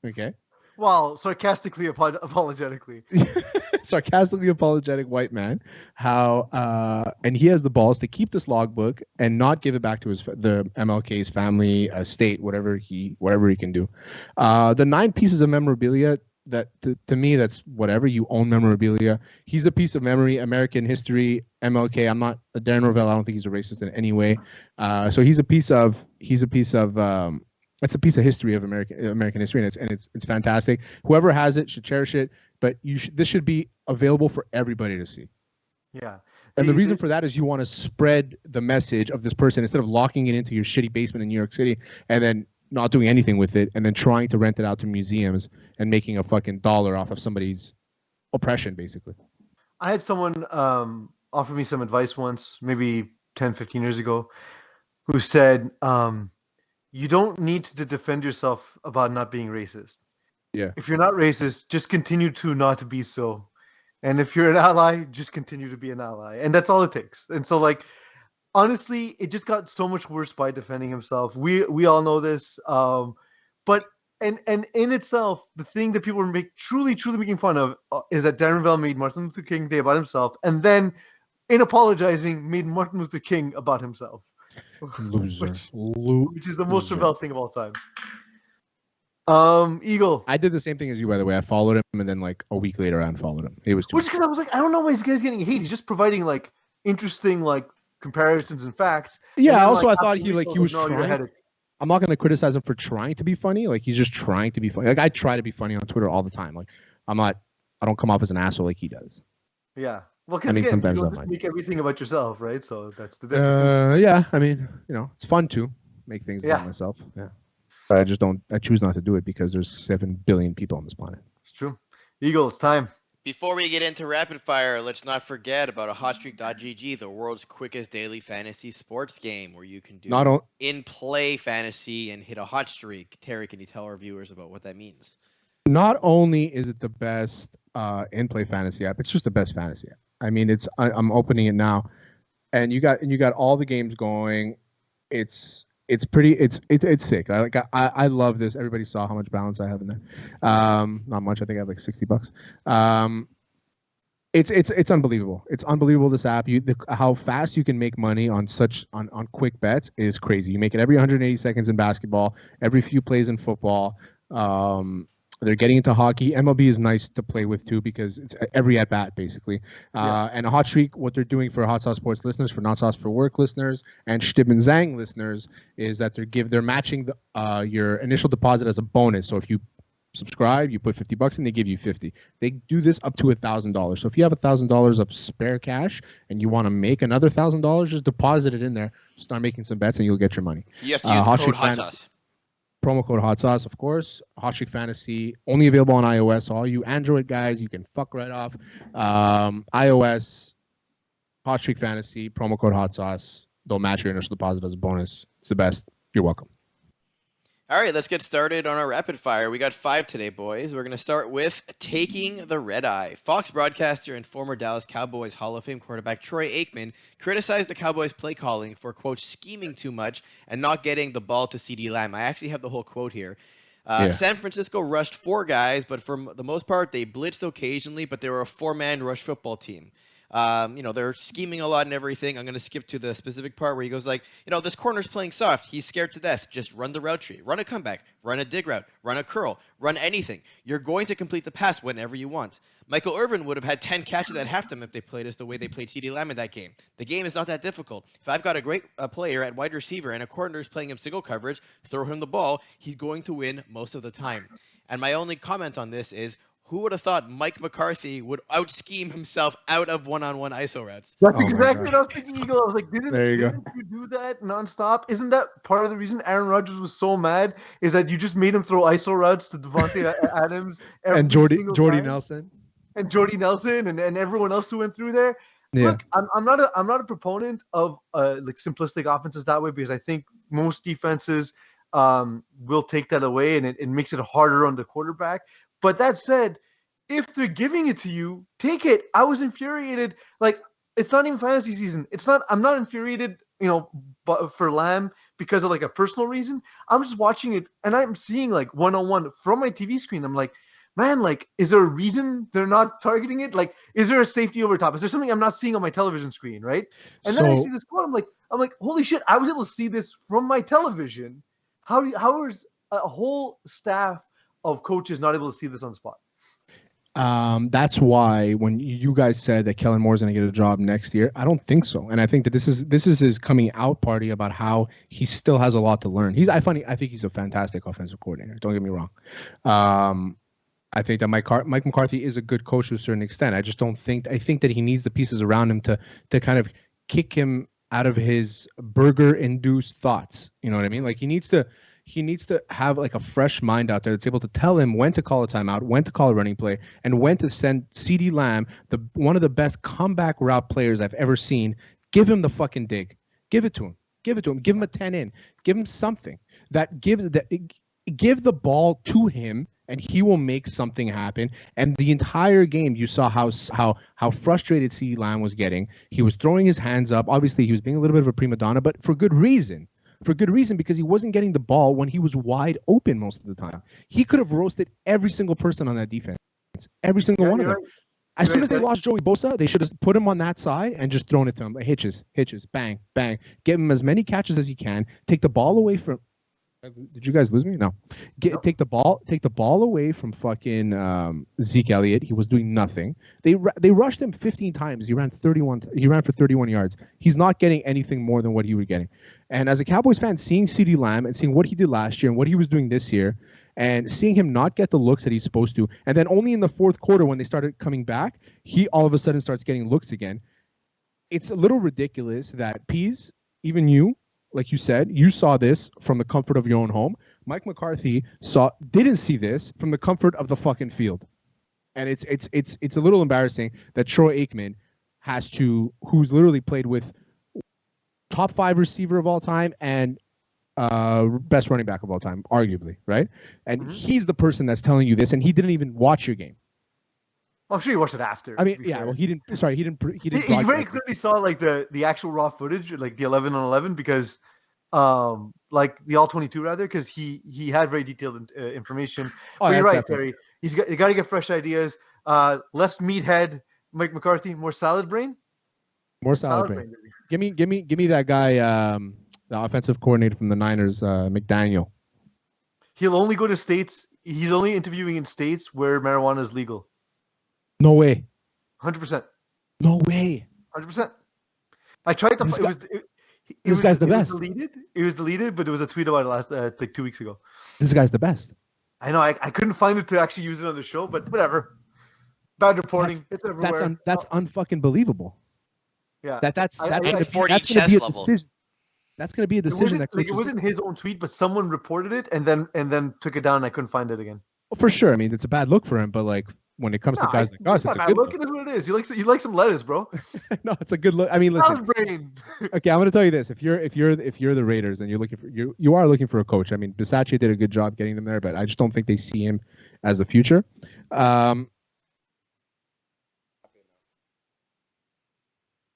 okay, Well, sarcastically, apologetically. Sarcastically apologetic white man, and he has the balls to keep this logbook and not give it back to the MLK's family, estate, whatever he can do. The 9 pieces of memorabilia, that to me, that's whatever. You own memorabilia. He's a piece of memory, American history. MLK. I'm not Darren Rovell. I don't think he's a racist in any way. So he's a piece of it's a piece of history of American history, and it's fantastic. Whoever has it should cherish it. But this should be available for everybody to see. Yeah. And the reason for that is you want to spread the message of this person instead of locking it into your shitty basement in New York City and then not doing anything with it and then trying to rent it out to museums and making a fucking dollar off of somebody's oppression, basically. I had someone offer me some advice once, maybe 10, 15 years ago, who said, you don't need to defend yourself about not being racist. Yeah. If you're not racist, just continue to not be so. And if you're an ally, just continue to be an ally. And that's all it takes. And so, like, honestly, it just got so much worse by defending himself. We all know this. But in itself, the thing that people are truly making fun of is that Darren Rovell made Martin Luther King Day about himself, and then, in apologizing, made Martin Luther King about himself. Loser. Which is the most Rovell thing of all time. Eagle. I did the same thing as you, by the way. I followed him, and then like a week later, I unfollowed him. It was too. Which because I was like, I don't know why this guy's getting hate. He's just providing like interesting like comparisons and facts. Yeah. Then, Also, like, I thought he was trying. I'm not gonna criticize him for trying to be funny. Like he's just trying to be funny. Like I try to be funny on Twitter all the time. Like I don't come off as an asshole like he does. Yeah. Well, because again, sometimes you I don't just might. make everything about yourself, right? So that's the difference. Yeah. I mean, it's fun to make things about myself. Yeah. But I choose not to do it because there's 7 billion people on this planet. It's true. Eagle, it's time. Before we get into rapid fire, let's not forget about a hotstreak.gg, the world's quickest daily fantasy sports game where you can do in-play fantasy and hit a hot streak. Terry, can you tell our viewers about what that means? Not only is it the best in-play fantasy app, it's just the best fantasy app. I mean, I'm opening it now, and you got all the games going. It's sick. I love this. Everybody saw how much balance I have in there. Not much. I think I have like $60. It's unbelievable. It's unbelievable. This app, how fast you can make money on quick bets is crazy. You make it every 180 seconds in basketball, every few plays in football. They're getting into hockey. MLB is nice to play with too because it's every at bat basically. And a hot streak, what they're doing for Hot Sauce Sports listeners, for Not Sauce for Work listeners, and Shtib and Zang listeners is that they're matching your initial deposit as a bonus. So if you subscribe, you put $50 and they give you $50. They do this up to $1,000. So if you have $1,000 of spare cash and you want to make another $1,000, just deposit it in there, start making some bets, and you'll get your money. You have to use code Hot Sauce. Promo code Hot Sauce, of course. Hot Streak Fantasy, only available on iOS. So all you Android guys, you can fuck right off. iOS, Hot Streak Fantasy, promo code Hot Sauce. They'll match your initial deposit as a bonus. It's the best. You're welcome. All right, let's get started on our rapid fire. We got 5 today, boys. We're going to start with taking the red eye. Fox broadcaster and former Dallas Cowboys Hall of Fame quarterback Troy Aikman criticized the Cowboys' play calling for, quote, scheming too much and not getting the ball to CeeDee Lamb. I actually have the whole quote here. San Francisco rushed 4 guys, but for the most part, they blitzed occasionally, but they were a 4-man rush football team. They're scheming a lot and everything. I'm going to skip to the specific part where he goes like, this corner's playing soft. He's scared to death. Just run the route tree. Run a comeback. Run a dig route. Run a curl. Run anything. You're going to complete the pass whenever you want. Michael Irvin would have had 10 catches at halftime if they played us the way they played CeeDee Lamb in that game. The game is not that difficult. If I've got a great player at wide receiver and a corner is playing him single coverage, throw him the ball, he's going to win most of the time. And my only comment on this is, who would have thought Mike McCarthy would out-scheme himself out of one-on-one ISO routes? That's exactly what I was thinking, Eagle. I was like, didn't you do that nonstop? Isn't that part of the reason Aaron Rodgers was so mad? Is that you just made him throw ISO routes to Devontae Adams and Jordy Nelson and Jordy Nelson and everyone else who went through there? Yeah. Look, I'm not a proponent of like simplistic offenses that way because I think most defenses will take that away and it makes it harder on the quarterback. But that said, if they're giving it to you, take it. I was infuriated. Like, it's not even fantasy season. I'm not infuriated but for Lamb because of like a personal reason. I'm just watching it and I'm seeing like one-on-one from my TV screen. I'm like, man, like, is there a reason they're not targeting it? Like, is there a safety over top? Is there something I'm not seeing on my television screen, right? And then I see this quote. I'm like, holy shit! I was able to see this from my television. How is a whole staff of coaches not able to see this on spot? That's why when you guys said that Kellen Moore's going to get a job next year, I don't think so. And I think that this is his coming out party about how he still has a lot to learn. I think he's a fantastic offensive coordinator. Don't get me wrong. I think that Mike McCarthy is a good coach to a certain extent. I think that he needs the pieces around him to kind of kick him out of his burger-induced thoughts. You know what I mean? Like he needs to have like a fresh mind out there that's able to tell him when to call a timeout, when to call a running play, and when to send CeeDee Lamb, one of the best comeback route players I've ever seen. Give him the fucking dig. Give it to him. Give him a 10 in. Give him something give the ball to him, and he will make something happen. And the entire game, you saw how frustrated CeeDee Lamb was getting. He was throwing his hands up. Obviously, he was being a little bit of a prima donna, but for good reason. Because he wasn't getting the ball when he was wide open most of the time. He could have roasted every single person on that defense. Every single one of them. Right. As soon as they lost Joey Bosa, they should have put him on that side and just thrown it to him. Like hitches, bang, bang. Give him as many catches as he can. Take the ball away from... Did you guys lose me? No. Take the ball away from fucking Zeke Elliott. He was doing nothing. They rushed him 15 times. He ran for 31 yards. He's not getting anything more than what he was getting. And as a Cowboys fan, seeing CeeDee Lamb and seeing what he did last year and what he was doing this year, and seeing him not get the looks that he's supposed to, and then only in the fourth quarter when they started coming back, he all of a sudden starts getting looks again. It's a little ridiculous that Pease, even you, like you said, you saw this from the comfort of your own home. Mike McCarthy didn't see this from the comfort of the fucking field. And it's a little embarrassing that Troy Aikman who's literally played with top 5 receiver of all time and best running back of all time, arguably, right? And he's the person that's telling you this, and he didn't even watch your game. I'm sure he watched it after. I mean, yeah. Well, he didn't. Sorry, he didn't. He very clearly saw like the actual raw footage, like the 11-on-11, because, like the all 22 rather, because he had very detailed information. Oh, but you're right, Terry. You got to get fresh ideas. Less meathead, Mike McCarthy, more salad brain. More salad brain. Give me that guy, the offensive coordinator from the Niners, McDaniel. He'll only go to states. He's only interviewing in states where marijuana is legal. No way. 100%. No way. 100%. I tried to. This guy's the best. It was deleted, but there was a tweet about it last like 2 weeks ago. This guy's the best. I know. I couldn't find it to actually use it on the show, but whatever. Bad reporting. It's everywhere. That's unfucking believable. Yeah. That's going to be a decision. That's going to be a decision that it wasn't his own tweet, but someone reported it and then took it down. And I couldn't find it again. Well, for sure. I mean, it's a bad look for him, but like. When it comes to guys like us, it's a good look. It is what it is. You like some lettuce, bro. No, it's a good look. I mean, listen. Okay, I'm going to tell you this: if you're the Raiders and you are looking for a coach. I mean, Bisaccia did a good job getting them there, but I just don't think they see him as the future.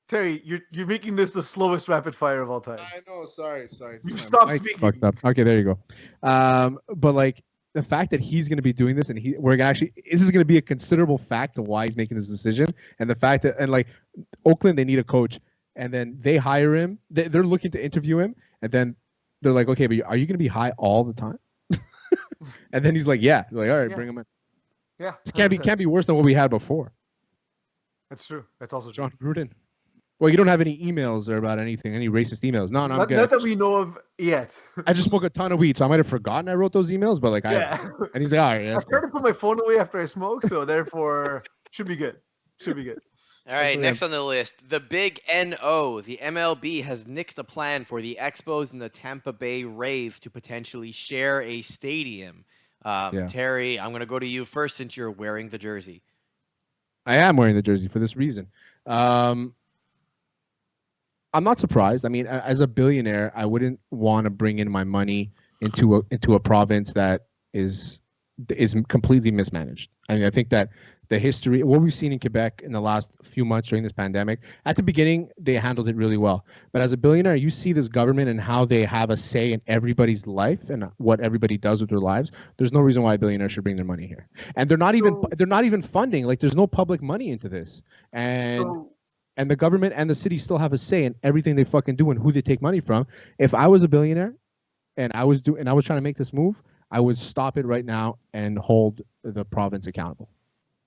Terry, you're making this the slowest rapid fire of all time. I know. Sorry. You stopped speaking. Fucked up. Okay, there you go. But like. The fact that he's going to be doing this, and this is going to be a considerable fact of why he's making this decision, and the fact that, and like Oakland, they need a coach, and then they hire him. They're looking to interview him, and then they're like, okay, but are you going to be high all the time? And then he's like, yeah. They're like, all right, bring him in. Yeah, it can't be worse than what we had before. That's true. That's also John Gruden. Well, you don't have any emails or about anything, any racist emails. No, I'm good. Not that we know of yet. I just smoked a ton of weed, so I might have forgotten I wrote those emails, but like and he's like, all right. Yeah, I tried to put my phone away after I smoke, so therefore should be good. All right, next on the list, the big NO. The MLB has nixed a plan for the Expos and the Tampa Bay Rays to potentially share a stadium. Terry, I'm going to go to you first since you're wearing the jersey. I am wearing the jersey for this reason. I'm not surprised. I mean, as a billionaire, I wouldn't want to bring in my money into a province that is completely mismanaged. I mean, I think that the history, what we've seen in Quebec in the last few months during this pandemic. At the beginning, they handled it really well. But as a billionaire, you see this government and how they have a say in everybody's life and what everybody does with their lives. There's no reason why a billionaire should bring their money here. And they're not even funding. Like, there's no public money into this. And the government and the city still have a say in everything they fucking do and who they take money from. If I was a billionaire and I was trying to make this move, I would stop it right now and hold the province accountable.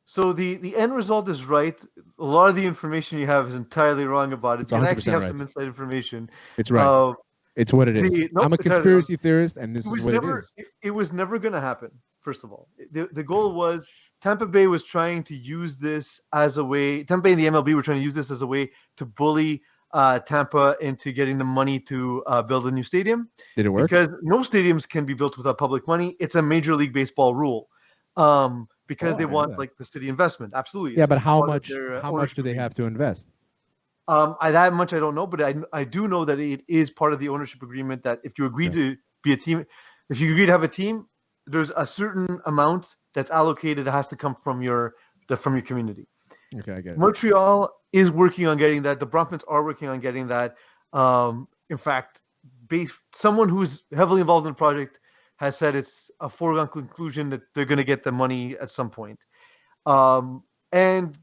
So the end result is right. A lot of the information you have is entirely wrong about it. And I actually have some inside information. It's right. It's what it is. I'm a conspiracy theorist, and this is what it is. It was never going to happen, first of all. The goal was Tampa Bay was trying to use this as a way. Tampa Bay and the MLB were trying to use this as a way to bully Tampa into getting the money to build a new stadium. Did it work? Because no stadiums can be built without public money. It's a Major League Baseball rule. Because they want like the city investment. Absolutely. Yeah, but how much do they have to invest? That much I don't know, but I do know that it is part of the ownership agreement that if you agree to be a team, if you agree to have a team, there's a certain amount that's allocated that has to come from your community. Okay, I get it. Montreal is working on getting that. The Bronfmans are working on getting that. In fact, someone who's heavily involved in the project has said it's a foregone conclusion that they're going to get the money at some point. And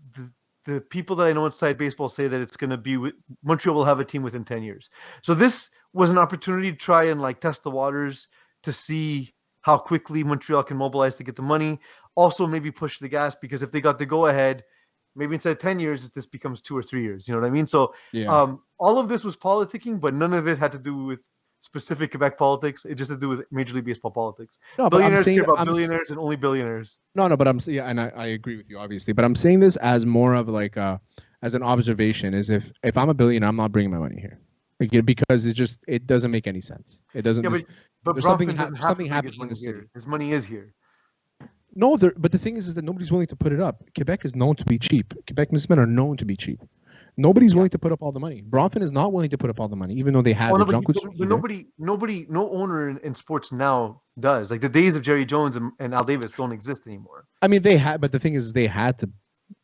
the people that I know inside baseball say that it's going to be Montreal will have a team within 10 years. So this was an opportunity to try and like test the waters to see how quickly Montreal can mobilize to get the money. Also maybe push the gas, because if they got the go ahead, maybe instead of 10 years, this becomes 2 or 3 years. You know what I mean? So all of this was politicking, but none of it had to do with specific Quebec politics. It just had to do with Major League Baseball politics. No, billionaires care about billionaires and only billionaires. No, but and I agree with you, obviously. But I'm saying this as more of like as an observation, is if I'm a billionaire, I'm not bringing my money here. Because it doesn't make any sense. It doesn't. Yeah, but something happens in the city. His money is here. No, but the thing is that nobody's willing to put it up. Quebec is known to be cheap. Quebec businessmen are known to be cheap. Nobody's willing to put up all the money. Bronfman is not willing to put up all the money, even though they have no owner in sports now does. Like the days of Jerry Jones and Al Davis don't exist anymore. I mean, they had, but the thing is, they had to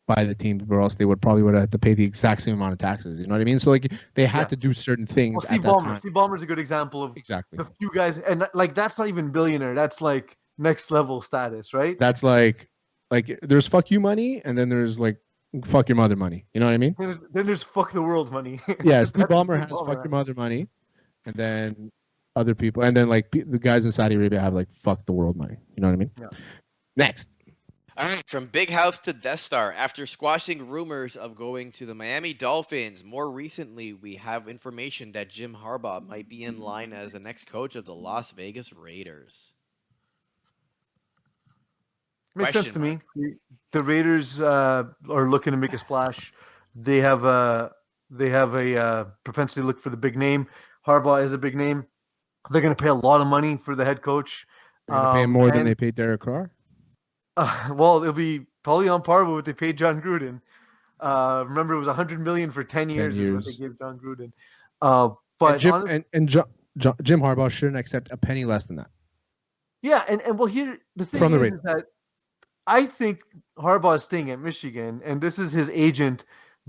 buy the team, or else they would have to pay the exact same amount of taxes. You know what I mean? So like they had to do certain things. Well, Steve Ballmer's a good example of exactly the few guys, and like that's not even billionaire. That's like next level status, right? That's like there's fuck you money, and then there's like fuck your mother money. You know what I mean? Then there's fuck the world money. Yeah, Steve Ballmer has fuck your mother money, and then other people, and then like the guys in Saudi Arabia have like fuck the world money. You know what I mean? Yeah. Next. All right, from Big House to Death Star. After squashing rumors of going to the Miami Dolphins, more recently we have information that Jim Harbaugh might be in line as the next coach of the Las Vegas Raiders. Makes sense to me. The Raiders are looking to make a splash. They have a propensity to look for the big name. Harbaugh is a big name. They're going to pay a lot of money for the head coach. They're going to pay more than they paid Derek Carr? Well, it'll be probably on par with what they paid John Gruden. Remember, it was $100 million for 10 years is what they gave John Gruden. But Jim Harbaugh shouldn't accept a penny less than that. Yeah, and well, here the thing is that I think Harbaugh is staying at Michigan, and this is his agent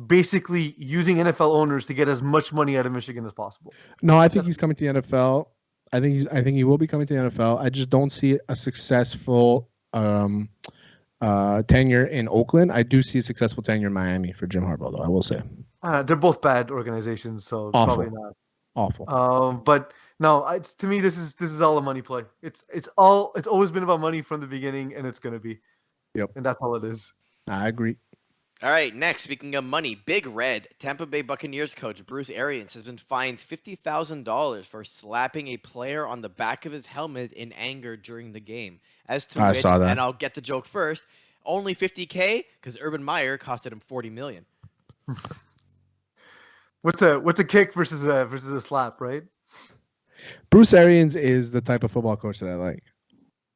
basically using NFL owners to get as much money out of Michigan as possible. No, I think he's coming to the NFL. I think he will be coming to the NFL. I just don't see a successful tenure in Oakland. I do see a successful tenure in Miami for Jim Harbaugh, though. I will say they're both bad organizations, so awful. Probably not awful. But no, to me this is all a money play. It's always been about money from the beginning, and it's gonna be. Yep, and that's all it is. I agree. All right, next, speaking of money, Big Red, Tampa Bay Buccaneers coach Bruce Arians has been fined $50,000 for slapping a player on the back of his helmet in anger during the game. As to which, and I'll get the joke first, only $50K because Urban Meyer costed him $40 million. What's a kick versus a slap, right? Bruce Arians is the type of football coach that I like.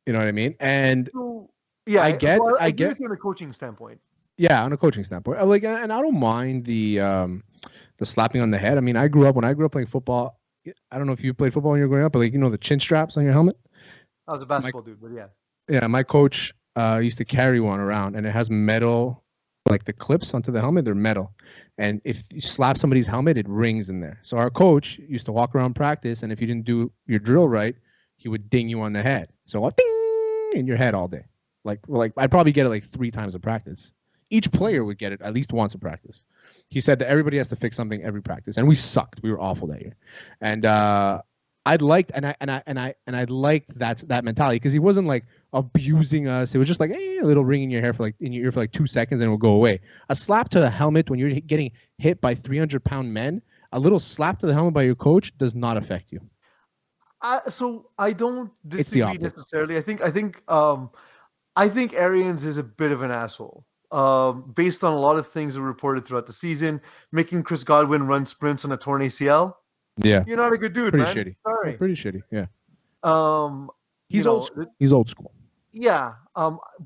You know what I mean? And yeah, I get on a coaching standpoint. Yeah, on a coaching standpoint, and I don't mind the slapping on the head. I mean, when I grew up playing football. I don't know if you played football when you were growing up, but the chin straps on your helmet. I was a basketball dude, but yeah. Yeah, my coach used to carry one around, and it has metal, like the clips onto the helmet. They're metal, and if you slap somebody's helmet, it rings in there. So our coach used to walk around practice, and if you didn't do your drill right, he would ding you on the head. So ding in your head all day. Like I'd probably get it like 3 times a practice. Each player would get it at least once a practice. He said that everybody has to fix something every practice, and we sucked. We were awful that year, and I liked that mentality because he wasn't like abusing us. It was just like a little ring in your hair in your ear for like 2 seconds and it will go away. A slap to the helmet when you're getting hit by 300-pound men, a little slap to the helmet by your coach does not affect you. So I don't disagree necessarily. I think Arians is a bit of an asshole. Based on a lot of things that were reported throughout the season, making Chris Godwin run sprints on a torn ACL. Yeah, you're not a good dude, pretty man. Shitty. Sorry, pretty shitty. Yeah. He's old school. He's old school. Yeah.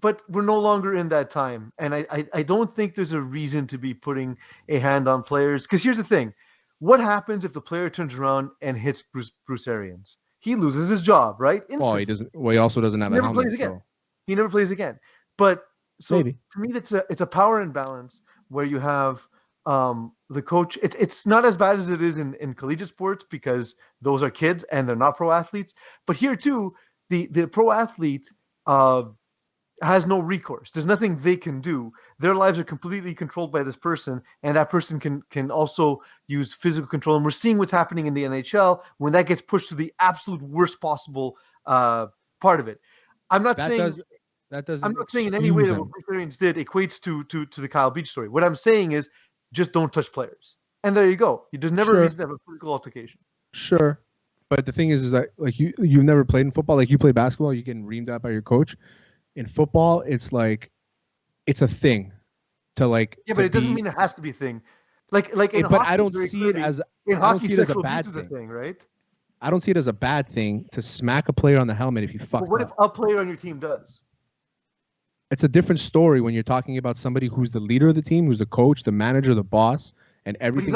But we're no longer in that time, and I don't think there's a reason to be putting a hand on players. Because here's the thing: what happens if the player turns around and hits Bruce Arians? He loses his job, right? Instantly. Well, he doesn't. Well, he also doesn't have a helmet. Plays again. He never plays again. But so Maybe. To me, it's a power imbalance where you have the coach. It's not as bad as it is in collegiate sports because those are kids and they're not pro athletes. But here too, the pro athlete has no recourse. There's nothing they can do. Their lives are completely controlled by this person, and that person can also use physical control. And we're seeing what's happening in the NHL when that gets pushed to the absolute worst possible part of it. I'm not saying in any way that what Bruce Arians did equates to the Kyle Beach story. What I'm saying is just don't touch players. And there you go. There's never a reason to have a physical altercation. Sure. But the thing is that like you've never played in football. Like you play basketball, you're getting reamed out by your coach. In football, it's like it's a thing to like. Yeah, but it doesn't mean it has to be a thing. Like in but hockey, I don't see it as in hockey, sexual abuse is a thing, right? I don't see it as a bad thing to smack a player on the helmet if you fuck. But what if a player on your team does? It's a different story when you're talking about somebody who's the leader of the team, who's the coach, the manager, the boss, and everything.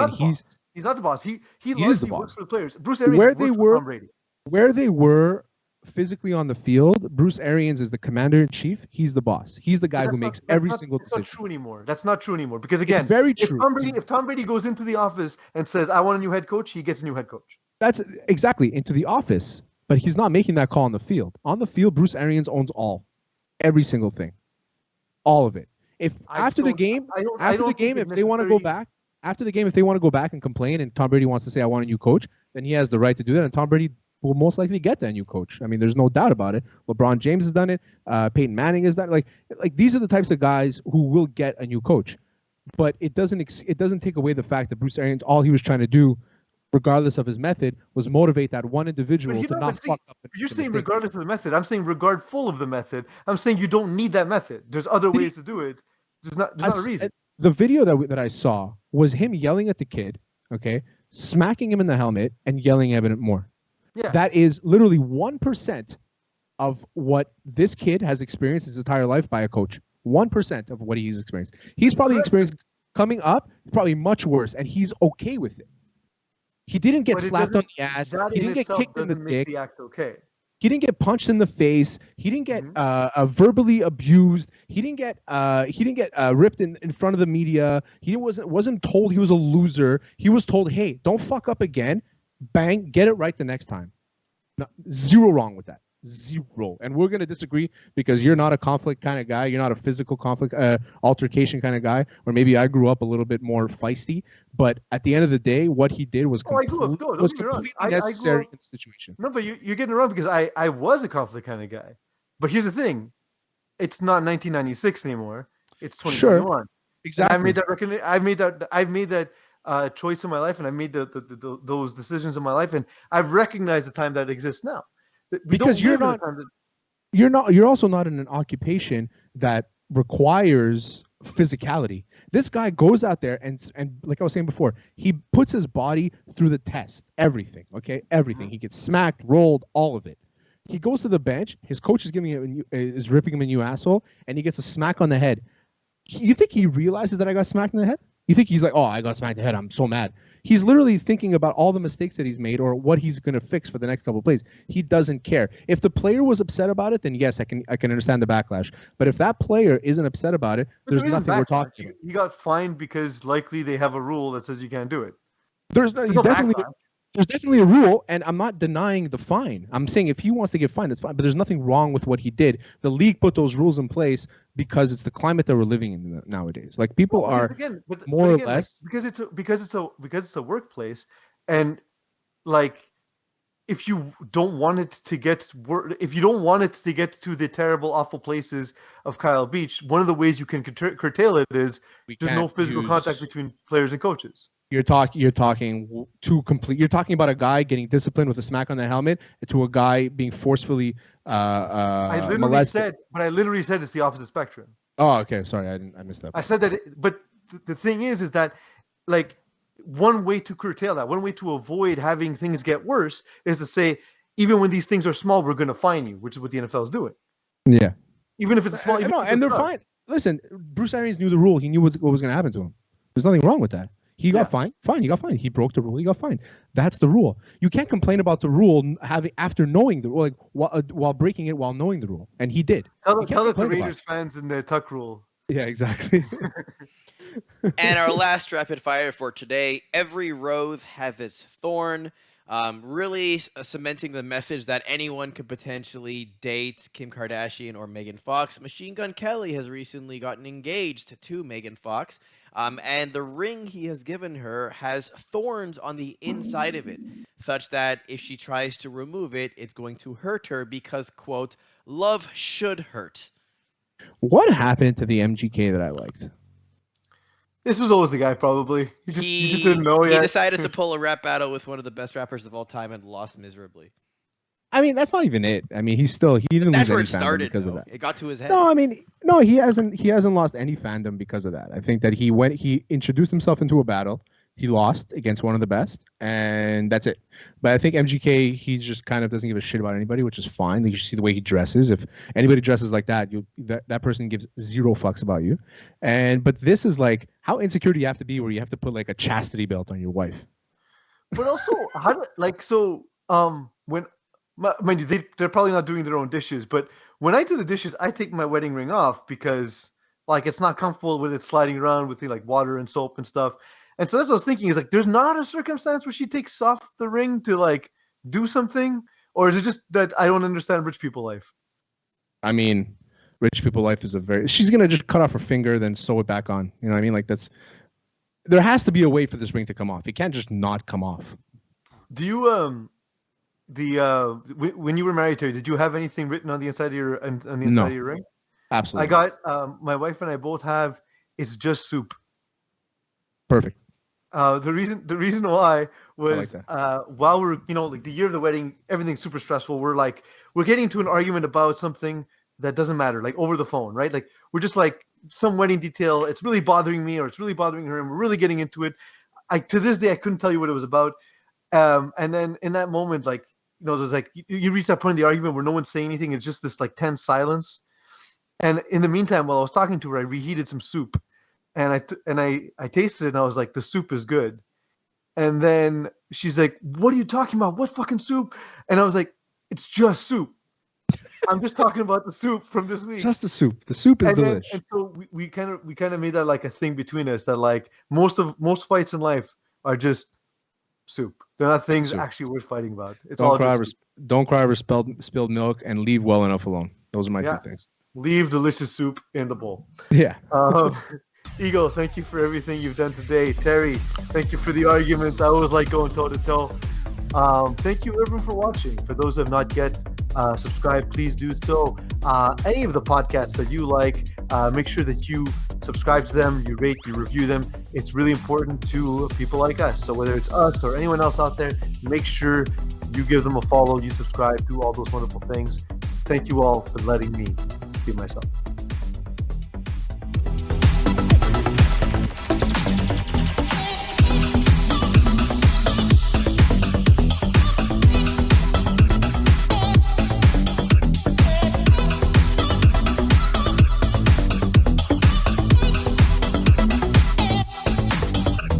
He's not the boss. He largely works for the players. Bruce Arians works for Tom Brady. Where they were physically on the field, Bruce Arians is the commander in chief. He's the boss. He's the guy who makes every single decision. That's not true anymore. That's not true anymore. Because again, it's very true. If Tom Brady goes into the office and says, "I want a new head coach," he gets a new head coach. That's exactly into the office, but he's not making that call on the field. On the field, Bruce Arians owns every single thing, all of it. If after the game, if they want to go back, and complain, and Tom Brady wants to say, "I want a new coach," then he has the right to do that, and Tom Brady will most likely get that new coach. I mean, there's no doubt about it. LeBron James has done it. Peyton Manning has done it. Like these are the types of guys who will get a new coach. But it doesn't take away the fact that Bruce Arians, all he was trying to do, regardless of his method, was motivate that one individual to not fuck up. You're saying regardless of the method. I'm saying regardful of the method. I'm saying you don't need that method. There's other ways to do it. There's not a reason. The video that I saw was him yelling at the kid, okay, smacking him in the helmet and yelling at him more. Yeah. That is literally 1% of what this kid has experienced his entire life by a coach. 1% of what he's experienced. He's probably experienced coming up, probably much worse, and he's okay with it. He didn't get slapped on the ass. He didn't get kicked in the dick. The act okay. He didn't get punched in the face. He didn't get verbally abused. He didn't get ripped in front of the media. He wasn't told he was a loser. He was told, "Hey, don't fuck up again. Bang, get it right the next time." No, zero wrong with that. Zero. And we're going to disagree because you're not a conflict kind of guy. You're not a physical conflict, altercation kind of guy. Or maybe I grew up a little bit more feisty. But at the end of the day, what he did was completely necessary in the situation. No, but you're getting it wrong because I was a conflict kind of guy. But here's the thing. It's not 1996 anymore. It's 2021. Sure. Exactly. And I've made that choice in my life, and I made those decisions in my life, and I've recognized the time that exists now. Because you're also not in an occupation that requires physicality. This guy goes out there and like I was saying before, he puts his body through the test. Everything, okay, everything. He gets smacked, rolled, all of it. He goes to the bench. His coach is ripping him a new asshole, and he gets a smack on the head. You think he realizes that I got smacked in the head? You think he's like, oh, I got smacked in the head, I'm so mad. He's literally thinking about all the mistakes that he's made or what he's going to fix for the next couple of plays. He doesn't care. If the player was upset about it, then yes, I can understand the backlash. But if that player isn't upset about it, there's nothing we're talking about. He got fined because likely they have a rule that says you can't do it. There's definitely a rule, and I'm not denying the fine. I'm saying if he wants to get fined, that's fine. But there's nothing wrong with what he did. The league put those rules in place because it's the climate that we're living in nowadays. Like people are more or less because it's a workplace, and like if you don't want it to get to the terrible, awful places of Kyle Beach, one of the ways you can curtail it is there's no physical contact between players and coaches. You're talking about a guy getting disciplined with a smack on the helmet to a guy being forcefully I literally said it's the opposite spectrum. Oh, okay. Sorry, I missed that. I said that, but the thing is that like one way to curtail that, one way to avoid having things get worse is to say, even when these things are small, we're going to fine you, which is what the NFL is doing. Yeah. Even if it's small. And they're fine. Listen, Bruce Arians knew the rule. He knew what was going to happen to him. There's nothing wrong with that. He got fined. Fine, he got fined. He broke the rule. He got fined. That's the rule. You can't complain about the rule after knowing the rule, like while breaking it while knowing the rule, and he did. Tell it to Raiders fans in the Tuck rule. Yeah, exactly. And our last rapid fire for today: every rose has its thorn. Really cementing the message that anyone could potentially date Kim Kardashian or Megan Fox. Machine Gun Kelly has recently gotten engaged to Megan Fox. And the ring he has given her has thorns on the inside of it, such that if she tries to remove it, it's going to hurt her because, quote, love should hurt. What happened to the MGK that I liked? This was always the guy, probably. He just didn't know yet. He decided to pull a rap battle with one of the best rappers of all time and lost miserably. I mean, that's not even it. I mean, he didn't lose any fandom because of that. It got to his head. No, he hasn't lost any fandom because of that. I think that he introduced himself into a battle. He lost against one of the best, and that's it. But I think MGK, he just kind of doesn't give a shit about anybody, which is fine. Like, you see the way he dresses. If anybody dresses like that, that person gives zero fucks about you. But this is like, how insecure do you have to be where you have to put like a chastity belt on your wife? But also, when mind you, they're probably not doing their own dishes, but when I do the dishes, I take my wedding ring off because like it's not comfortable with it sliding around with like water and soap and stuff. And so that's what I was thinking is like, there's not a circumstance where she takes off the ring to like do something, or is it just that I don't understand rich people life? I mean, rich people life is she's going to just cut off her finger, then sew it back on. You know what I mean? Like there has to be a way for this ring to come off. It can't just not come off. Do you, when you were married, Terry, did you have anything written on the inside of your of your ring? Absolutely. I got my wife and I both have. It's just soup. Perfect. The reason why was while we're like the year of the wedding, everything's super stressful. We're getting into an argument about something that doesn't matter, like over the phone, right? Like we're just like some wedding detail. It's really bothering me, or it's really bothering her, and we're really getting into it. To this day, I couldn't tell you what it was about. And then in that moment, like there's like you reach that point in the argument where no one's saying anything. It's just this like tense silence. And in the meantime, while I was talking to her, I reheated some soup. And I tasted it and I was like, the soup is good. And then she's like, what are you talking about? What fucking soup? And I was like, it's just soup. I'm just talking about the soup from this week. Just the soup. The soup is delicious. And so we kind of made that like a thing between us that like most fights in life are just soup. They're not things actually worth fighting about. It's don't cry over spilled milk, and leave well enough alone. Those are my two things. Leave delicious soup in the bowl. Yeah. Eagle, thank you for everything you've done today. Terry, thank you for the arguments. I always like going toe to toe. Thank you everyone for watching. For those who have not yet subscribed, please do so. Any of the podcasts that you like, make sure that you subscribe to them, you rate, you review them. It's really important to people like us. So whether it's us or anyone else out there, make sure you give them a follow, you subscribe, do all those wonderful things. Thank you all for letting me be myself.